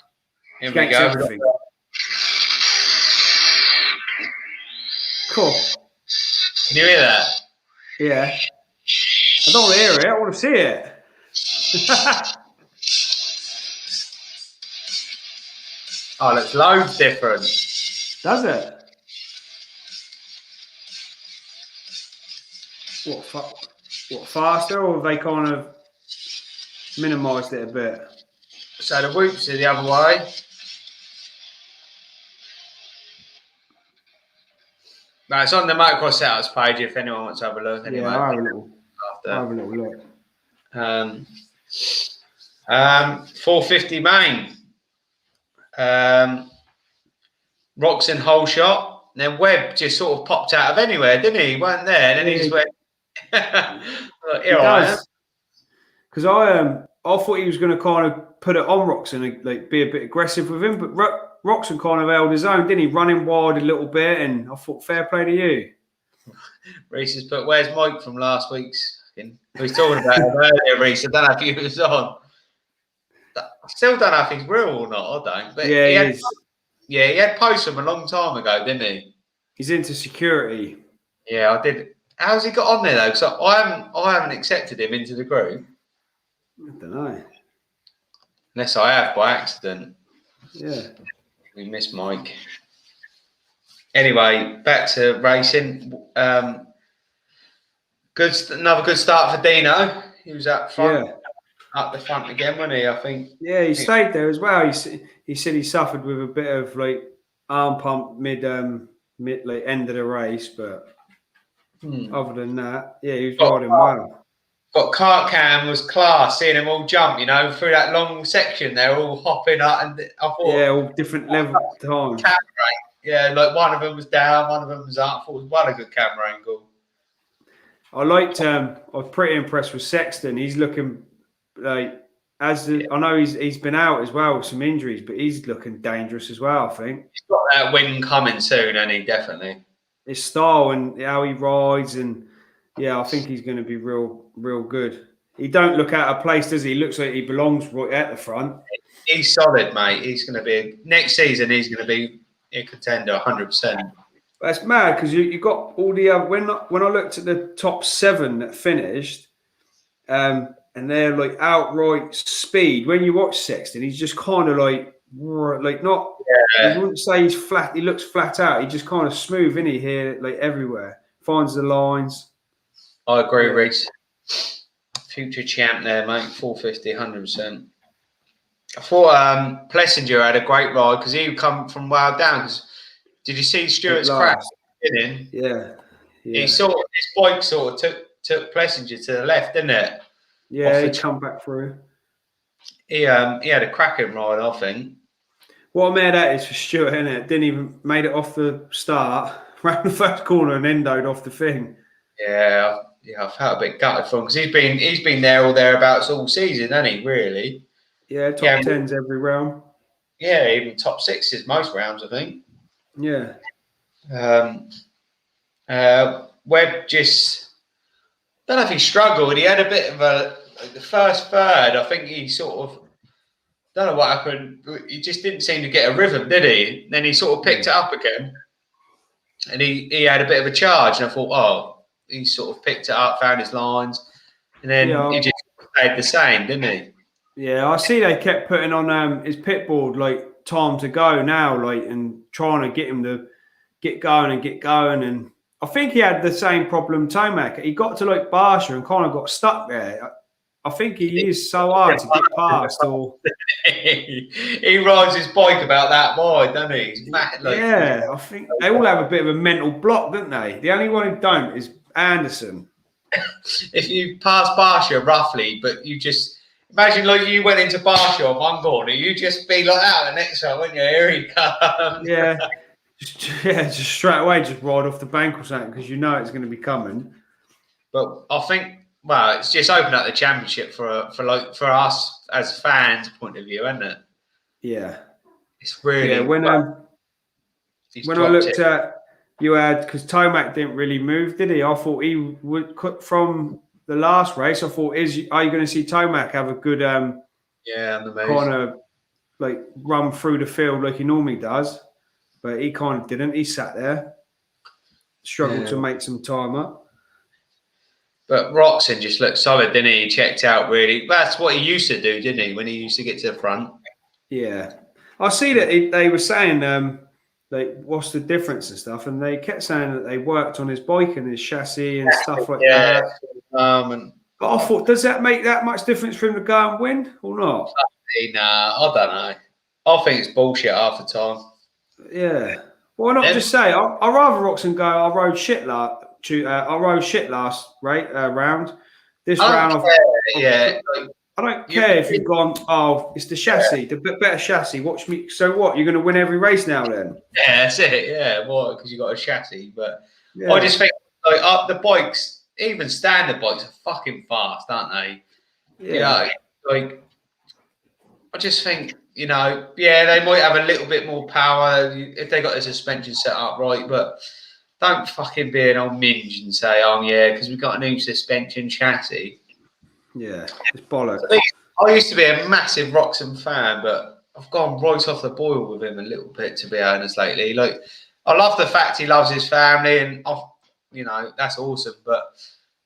Here we go. Everything. Cool. Can you hear that? Yeah. I don't want to hear it. I want to see it. Oh, looks loads different. Does it? What faster, or have they kind of minimised it a bit? So the whoops are the other way. No, it's on the motocross setups page if anyone wants to have a look. Anyway, yeah, I'll have a little look. 450 main. Rocks and whole shot. And then Webb just sort of popped out of anywhere, didn't he? He weren't there. And then he just went, here I am. Because I thought he was going to kind of put it on Roxon and like be a bit aggressive with him, but Roxon kind of held his own, didn't he? Running wide a little bit, and I thought fair play to you. Reese has put, where's Mike from last week's? We was talking about it earlier, Reese. I don't know if he was on. I still don't know if he's real or not. I don't. But yeah, he had posted him a long time ago, didn't he? He's into security. Yeah, I did. How's he got on there though? Because I haven't accepted him into the group. I don't know. Unless I have by accident. Yeah. We missed Mike. Anyway, back to racing. Another good start for Dino. He was up front, up the front again, wasn't he? I think. Yeah, he stayed there as well. He said he suffered with a bit of like arm pump mid like end of the race, but other than that, yeah, he was riding well. Got kart cam was class, seeing them all jump, through that long section. They're all hopping up, and I thought, all different level times. Yeah, like one of them was down, one of them was up. I thought it was one a good camera angle. I liked. I was pretty impressed with Sexton. He's looking like I know he's been out as well with some injuries, but he's looking dangerous as well. I think he's got that win coming soon, and he definitely his style and how he rides, and I think he's going to be real good. He don't look out of place, does he? He looks like he belongs right at the front. He's solid, mate. He's going to be next season. He's going to be a contender, 100%. That's mad because you got all the when I looked at the top 7 that finished, and they're like outright speed. When you watch Sexton, he's just kind of like not. You Yeah, wouldn't say he's flat. He looks flat out. He just kind of smooth, isn't he? Here, like everywhere, finds the lines. I agree, Yeah, Reece. Future champ there, mate. 450, 100%. I thought Plessinger had a great ride because he would come from well down. Because did you see at Stewart's crash last. in? Yeah, He yeah, sort of his bike sort of took Plessinger to the left, didn't it? Off yeah. the He come back through. he had a cracking ride, I think. What a mare that is for Stewart, isn't it? Didn't even made it off the start, ran the first corner and endoed off the thing. Yeah, I felt a bit gutted for him because he's been there or thereabouts all season, hasn't he? Really? Yeah, top Yeah, tens every round. yeah, even top sixes most rounds, I think. Yeah, Um, Webb just don't know if he struggled. He had a bit of the first third. I think he sort of don't know what happened. He just didn't seem to get a rhythm, did he? Then he sort of picked it up again, and he had a bit of a charge. And I thought, oh, he sort of picked it up, found his lines, and then yeah, he just stayed the same, didn't he? yeah. I see they kept putting on his pit board like time to go now, like and trying to get him to get going. And I think he had the same problem Tomac. He got to like Barsha and kind of got stuck there. I think he is so hard to get past. Or He rides his bike about that wide, doesn't he? He's mad, like, yeah, I think they all have a bit of a mental block, don't they? The only one who don't is Anderson. if you pass Barsha roughly, but you just imagine like you went into Barsha on one corner, you just be like that the next one, wouldn't you? Here he comes. Yeah, just straight away, just ride off the bank or something because you know it's going to be coming. But I think, well, it's just opened up the championship for us as fans' point of view, isn't it? Yeah, It's really yeah. he's When I dropped it. looked at you had because Tomac didn't really move, did he? I thought he would cut from the last race. I thought, are you going to see Tomac have a good Yeah, on the move. kind of like run through the field like he normally does? But he kind of didn't. He sat there, struggled to make some time up. But Roxon just looked solid, didn't he? He checked out really. That's what he used to do, didn't he? When he used to get to the front. Yeah, I see that they were saying like what's the difference and stuff, and they kept saying that they worked on his bike and his chassis and stuff like that. And But I thought, does that make that much difference for him to go and win or not? nah, I don't know. I think it's bullshit half the time. Yeah. Why not just say, I'd rather Roxon go, I rode shit last round. This round, I don't care if you've gone, oh, it's the chassis, the better chassis. Watch me. So what? You're going to win every race now then? Yeah, that's it. Yeah, well, because you got a chassis. But Yeah. I just think like the bikes, even standard bikes, are fucking fast, aren't they? Yeah. You know, like I just think, you know, yeah, they might have a little bit more power if they got the suspension set up right, but don't fucking be an old minge and say, oh yeah, because we've got a new suspension chassis. Yeah, it's bollocks. I used to be a massive Roxon fan, but I've gone right off the boil with him a little bit, to be honest, lately. Like, I love the fact he loves his family, and you know that's awesome. But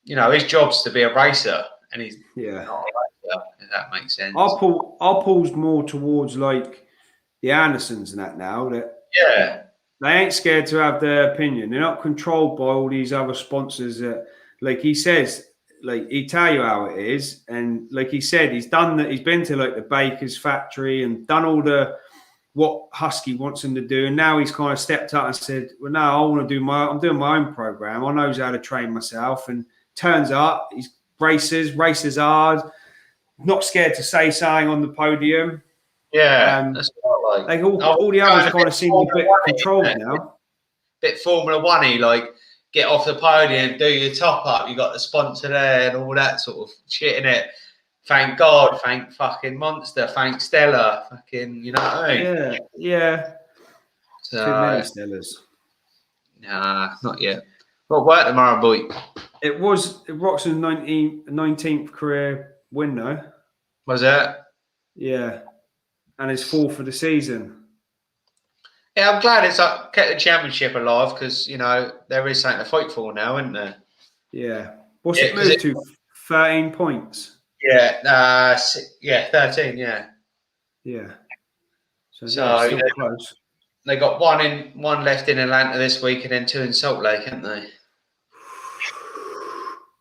you know, his job's to be a racer, and he's not a racer. If that makes sense. I'll pulls more towards like the Andersons and that now. That they ain't scared to have their opinion. They're not controlled by all these other sponsors. That, like he says. Like he tell you how it is, and like he said, he's done that. He's been to like the baker's factory and done all the what Husky wants him to do, and now he's kind of stepped up and said, "Well, no, I want to do I'm doing my own program. I knows how to train myself." And turns up, he's races hard, not scared to say something on the podium. Yeah, that's what I like all the others kind of seem a bit controlled now. Bit Formula One-y, like. Get off the podium, do your top up. You got the sponsor there and all that sort of shit in it. Thank God, thank fucking Monster, thank Stella, fucking, you know what I mean? Yeah. So, too many Stellas. Nah, not yet. Got work tomorrow, boy. It was Roxon's 19th career win, though. Was it? Yeah, and his fourth for the season. Yeah, I'm glad it's kept the championship alive because, you know, there is something to fight for now, isn't there? Yeah. What's it moved to? 13 points? Yeah, 13. Yeah. Yeah. So So still close. they got one left in Atlanta this week, and then 2 in Salt Lake, haven't they?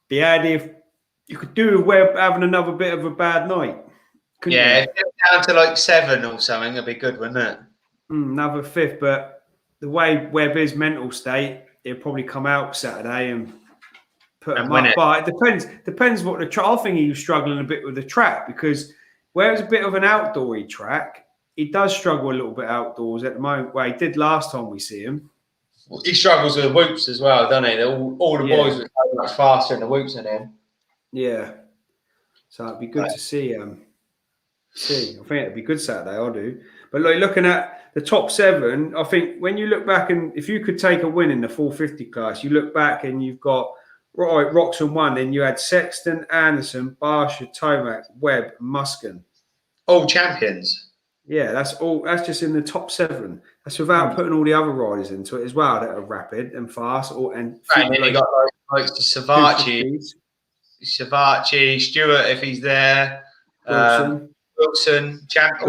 The idea if you could do with Webb having another bit of a bad night. Yeah, if it's down to like 7 or something, it'd be good, wouldn't it? Another fifth, but the way Webb is mental state, he'll probably come out Saturday and put And them win up. it. But it depends what the track. I think he was struggling a bit with the track because where it's a bit of an outdoory track, he does struggle a little bit outdoors at the moment. Where he did last time we see him. He struggles with the whoops as well, doesn't he? All the boys were so much faster in the whoops than him. Yeah. So it'd be good to see. I think it'd be good Saturday. I do. But like looking at the top 7, I think when you look back and if you could take a win in the 450 class, you look back and you've got Roxon 1, then you had Sexton, Anderson, Barsha, Tomac, Webb, Muskin. All champions. Yeah, that's all. That's just in the top 7. That's without putting all the other riders into it as well that are rapid and fast. And then you got like Savachi, Stewart if he's there, Wilson, all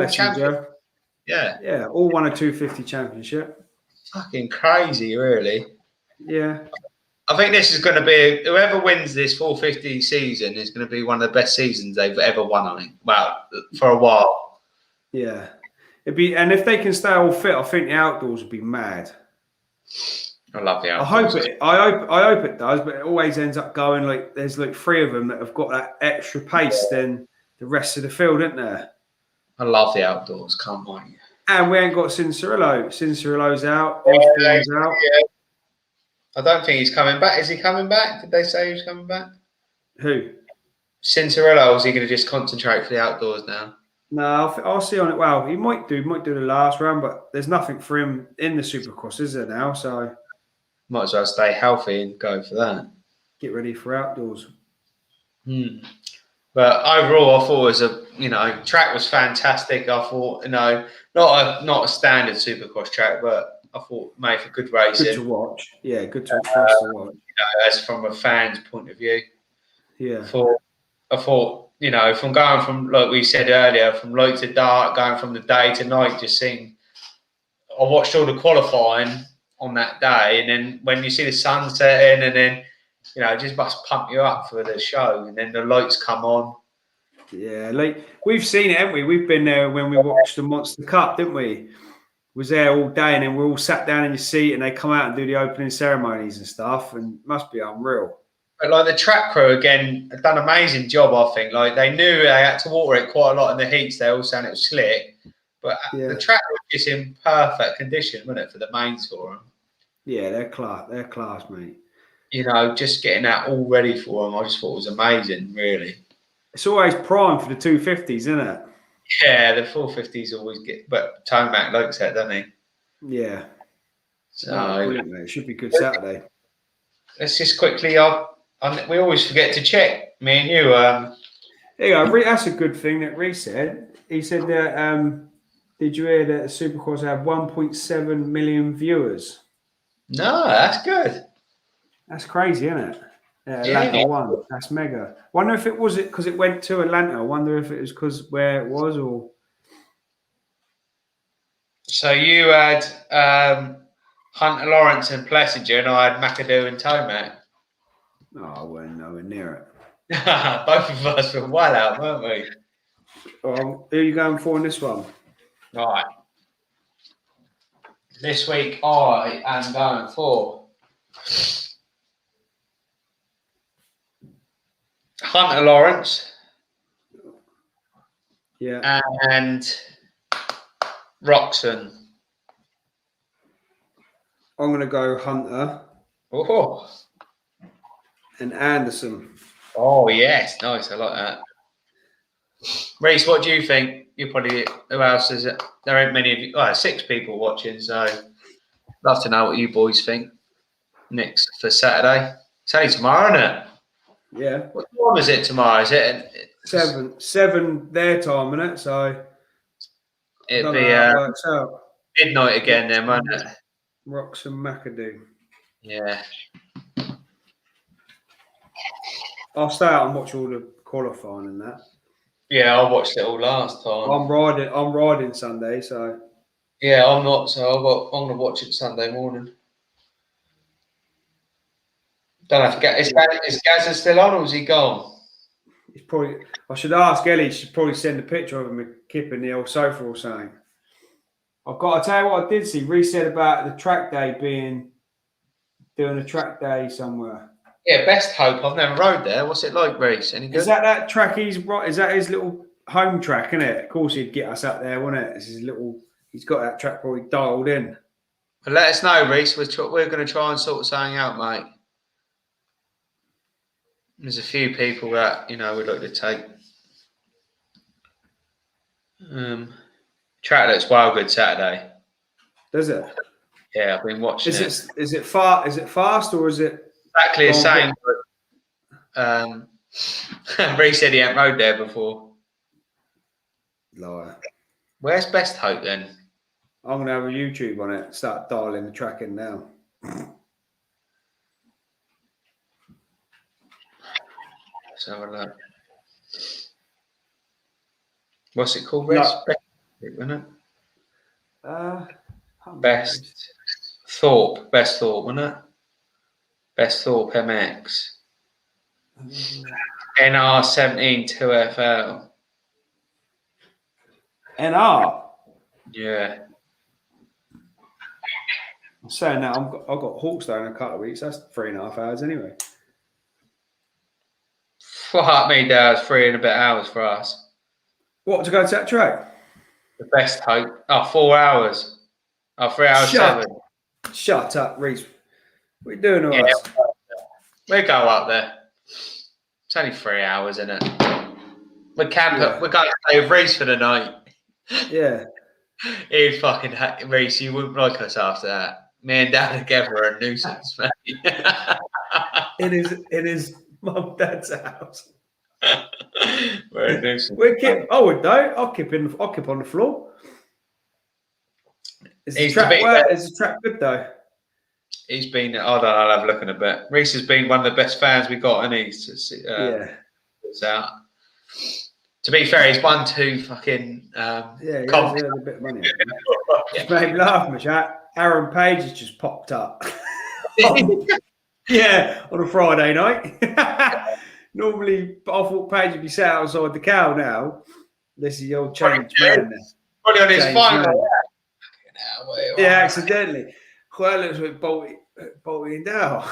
champions. Yeah, all won a 250 championship. Fucking crazy, really. Yeah. I think this is going to be whoever wins this 450 season is going to be one of the best seasons they've ever won. I think. Well, for a while. Yeah, and if they can stay all fit, I think the outdoors would be mad. I love the outdoors. I hope it does, but it always ends up going like there's like 3 of them that have got that extra pace than the rest of the field, isn't there? I love the outdoors. Can't wait. And we ain't got Cincerillo. Cincerillo's out. Osborne's out. Yeah. I don't think he's coming back. Is he coming back? Did they say he was coming back? Who? Cincerillo, or is he going to just concentrate for the outdoors now? No, I'll see on it. Well, he might do the last round, but there's nothing for him in the Supercross, is there now? So might as well stay healthy and go for that. Get ready for outdoors. But overall, I thought it was track was fantastic. I thought not a standard Supercross track, but I thought made for good racing. Good to watch. Yeah, good to watch. As from a fan's point of view. Yeah. I thought, from going from, like we said earlier, from light to dark, going from the day to night, I watched all the qualifying on that day, and then when you see the sun setting, and then, it just must pump you up for the show, and then the lights come on. Yeah, like we've seen it, haven't we? We've been there when we watched the Monster Cup, didn't we? Was there all day, and then we're all sat down in your seat, and they come out and do the opening ceremonies and stuff, and it must be unreal. But like the track crew again have done an amazing job. I think like they knew they had to water it quite a lot in the heats. They all saying it was slick, but the track was just in perfect condition, wasn't it, for the mains for them? Yeah, they're class. They're class, mate. Just getting that all ready for them, I just thought it was amazing. Really, it's always prime for the 250s, isn't it? Yeah, the 450s always get, but Tomac likes that, doesn't he? Yeah. So brilliant, mate. It should be good Saturday. Let's just quickly. We always forget to check, me and you. There you go. That's a good thing that Reece said. He said that. Did you hear that Supercross have 1.7 million viewers? No, that's good. That's crazy, isn't it? Atlanta won. That's mega. Wonder if it was because it went to Atlanta. I wonder if it was because where it was or. So you had Hunter Lawrence and Plessinger, and I had McAdoo and Tomac. No, I wasn't nowhere near it. Both of us were well out, weren't we? Who are you going for in this one? Right. This week I am going for Hunter Lawrence. Yeah. And Roxon. I'm going to go Hunter. Oh. And Anderson. Oh, yes. Nice. I like that. Reece, what do you think? You probably, who else is it? There ain't many of you. 6 people watching, so love to know what you boys think next for Saturday. It's only tomorrow, isn't it? Yeah. What time is it tomorrow? Is it 7 their time, isn't it? So it'd be midnight again then, won't it? Rox and McAdoo. Yeah. I'll stay out and watch all the qualifying and that. Yeah, I watched it all last time. I'm riding Sunday, so Yeah, I'm not. So I'm gonna watch it Sunday morning. Don't know if is Gazza still on or is he gone? he's probably. I should ask Ellie. She'd probably send a picture of him kipping the old sofa or something. I've got to tell you what I did see. Reece said about the track day doing a track day somewhere. Yeah, Best Hope. I've never rode there. What's it like, Reece? Any good? Is that track he's right? Is that his little home track? Isn't it? Of course, he'd get us up there, wouldn't it? It's his little. He's got that track probably dialed in. Well, let us know, Reece. We're going to try and sort something out, mate. There's a few people that we'd like to take. Track looks well good Saturday. Does it? Yeah, I've been watching it. Is it far? Is it fast or is it exactly the same? But, Reece said he hadn't rode there before. Liar. Where's Best Hope then? I'm gonna have a YouTube on it. Start dialing the track in now. Let's have a look. What's it called, Reece? No. Isn't it? Best Thorpe, wasn't it? Best Thorpe MX. NR17 2FL. NR. Yeah. I'm saying that I've got Hawkstone in a couple of weeks. That's 3.5 hours anyway. Fuck me, Dad. 3 and a bit hours for us. What, to go to that track? The Best Hope. Oh, 4 hours. Oh, 3 hours 7. Shut up, Reece. What are you doing to us? We'll go up there. It's only 3 hours, isn't it? We're going to stay with Reece for the night. Yeah. He'd fucking Reece, you wouldn't like us after that. Me and Dad together are a nuisance, mate. in his mum dad's house. We're a nuisance. I would though. I'll keep on the floor. Is the track good though? He's been. I'll have a look in a bit. Reece has been one of the best fans we got, and he's It's out. To be fair, he's won 2 fucking. He has a bit of money. Just made me laugh, Michelle. Aaron Page has just popped up. Yeah, on a Friday night. Normally, I thought Page would be sat outside the cow now. This is the old changed man. Probably on his final. Yeah, accidentally. Well, it was bolting down.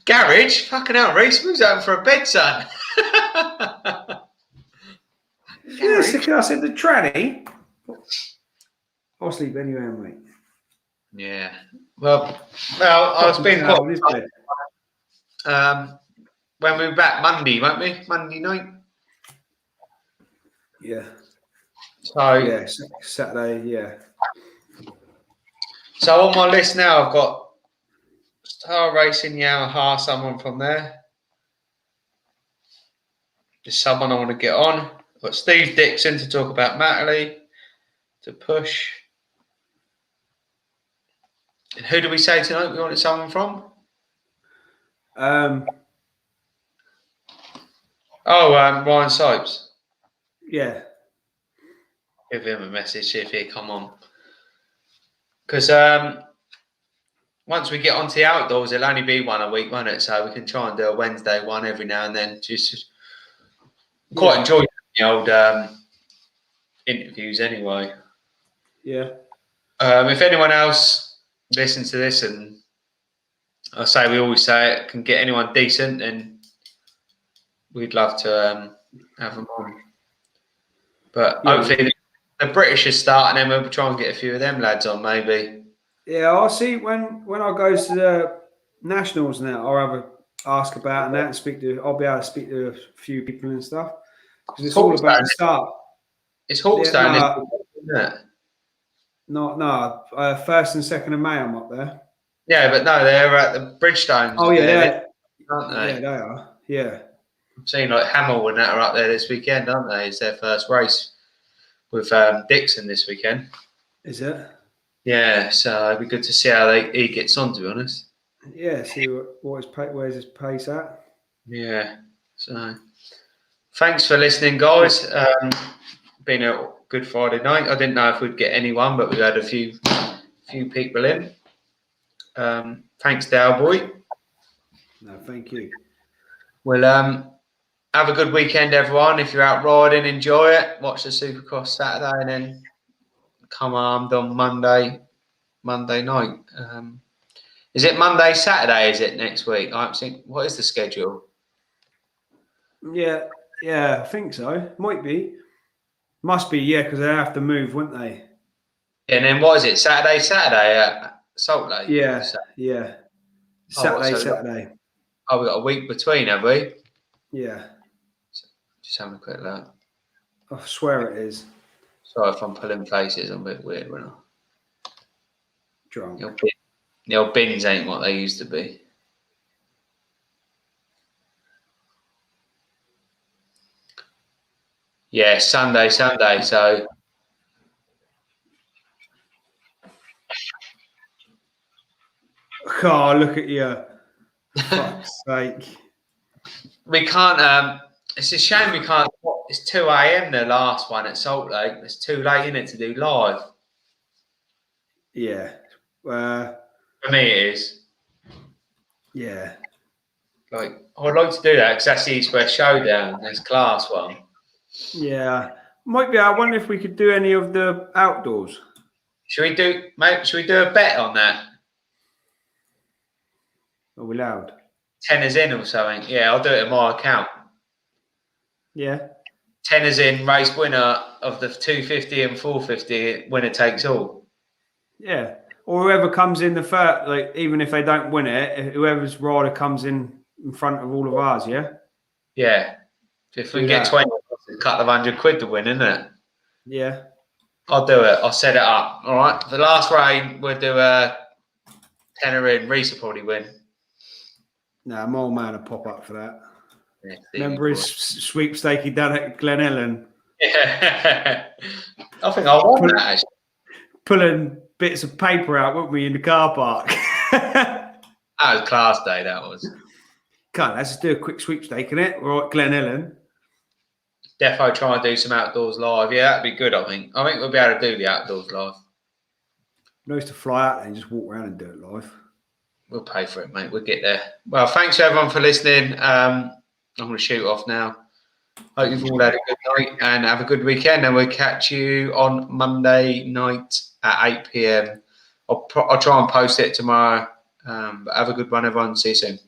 Garage? Fucking hell, Reece. Who's out for a bed, son? Yeah, I said the tranny. I'll sleep anywhere, mate. Yeah. Well, I was being quite. When we're back Monday, won't we? Monday night. Yeah. So yeah, Saturday. Yeah. So on my list now, I've got Star Racing, Yamaha, someone from there. There's someone I want to get on. I've got Steve Dixon to talk about Matterley, to push. And who do we say tonight we wanted someone from? Ryan Sipes. Yeah. Give him a message, see if he'll come on. Because once we get onto the outdoors, it'll only be one a week, won't it? So we can try and do a Wednesday one every now and then. Just quite enjoy the old interviews anyway. Yeah. If anyone else listens to this, and I say we always say it, can get anyone decent, then we'd love to have them on. But hopefully the British are starting, and we'll try and get a few of them lads on, maybe. Yeah, I'll see when I go to the nationals now. I'll have a ask about and that, and I'll be able to speak to a few people and stuff, because it's all about the start. It's Hawkstone, isn't it? No. 1st and 2nd of May, I'm up there. Yeah, but no, they're at the Bridgestones. Oh yeah, aren't they? Yeah, they are. Yeah. I've seen like Hamill and that are up there this weekend, aren't they? It's their first race with Dixon this weekend. Is it? Yeah, so it'd be good to see how he gets on, to be honest. Yeah, see where's his pace at. Yeah. So thanks for listening, guys. Been a good Friday night. I didn't know if we'd get anyone, but we had a few people in. Thanks, Dale boy. No, thank you. Well, have a good weekend, everyone. If you're out riding, enjoy it. Watch the Supercross Saturday, and then come armed on Monday night. Is it Monday, Saturday? Is it next week? I think. What is the schedule? Yeah, I think so. Might be. Must be, yeah, because they have to move, wouldn't they? And then what is it? Saturday at Salt Lake? Yeah, So, yeah. so Saturday. we got a week between, have we? Yeah. Just having a quick look. I swear it is. Sorry if I'm pulling faces. I'm a bit weird when Drunk. the old bins ain't what they used to be. Yeah, Sunday. So Oh, look at you. Fuck's sake. we can't. It's a shame we can't. It's 2 a.m. the last one at Salt Lake. It's too late in it to do live. Yeah. For me, it is. Yeah. Like I'd like to do that because that's the East West Showdown. That's class one. Yeah. Might be. I wonder if we could do any of the outdoors. Should we do a bet on that? Are we allowed? Tenors in or something? Yeah, I'll do it in my account. Yeah. Tenors in, race winner of the 250 and 450, winner takes all. Yeah. Or whoever comes in the first, like even if they don't win it, whoever's rider comes in front of all of ours, yeah? Yeah. If we Do get that. 20, it's a couple of £100 to win, isn't it? Yeah. I'll do it. I'll set it up. All right. The last rain, we'll do a tenor in. Reese will probably win. Nah, my old man will pop up for that. Yeah, Remember his sweepstake he done at Glen Ellen? Yeah. I think I won that, actually. Pulling bits of paper out, weren't we, in the car park? That was class day, that was. Can't, let's just do a quick sweepstake, innit? We're at Glen Ellen. Defo try and do some outdoors live. Yeah, that'd be good, I think. I think we'll be able to do the outdoors live. Nice to fly out there and just walk around and do it live. We'll pay for it, mate. We'll get there. Well, thanks everyone for listening. I'm going to shoot off now. Hope you've all had a good night and have a good weekend. And we'll catch you on Monday night at 8 p.m. I'll try and post it tomorrow. But have a good one, everyone. See you soon.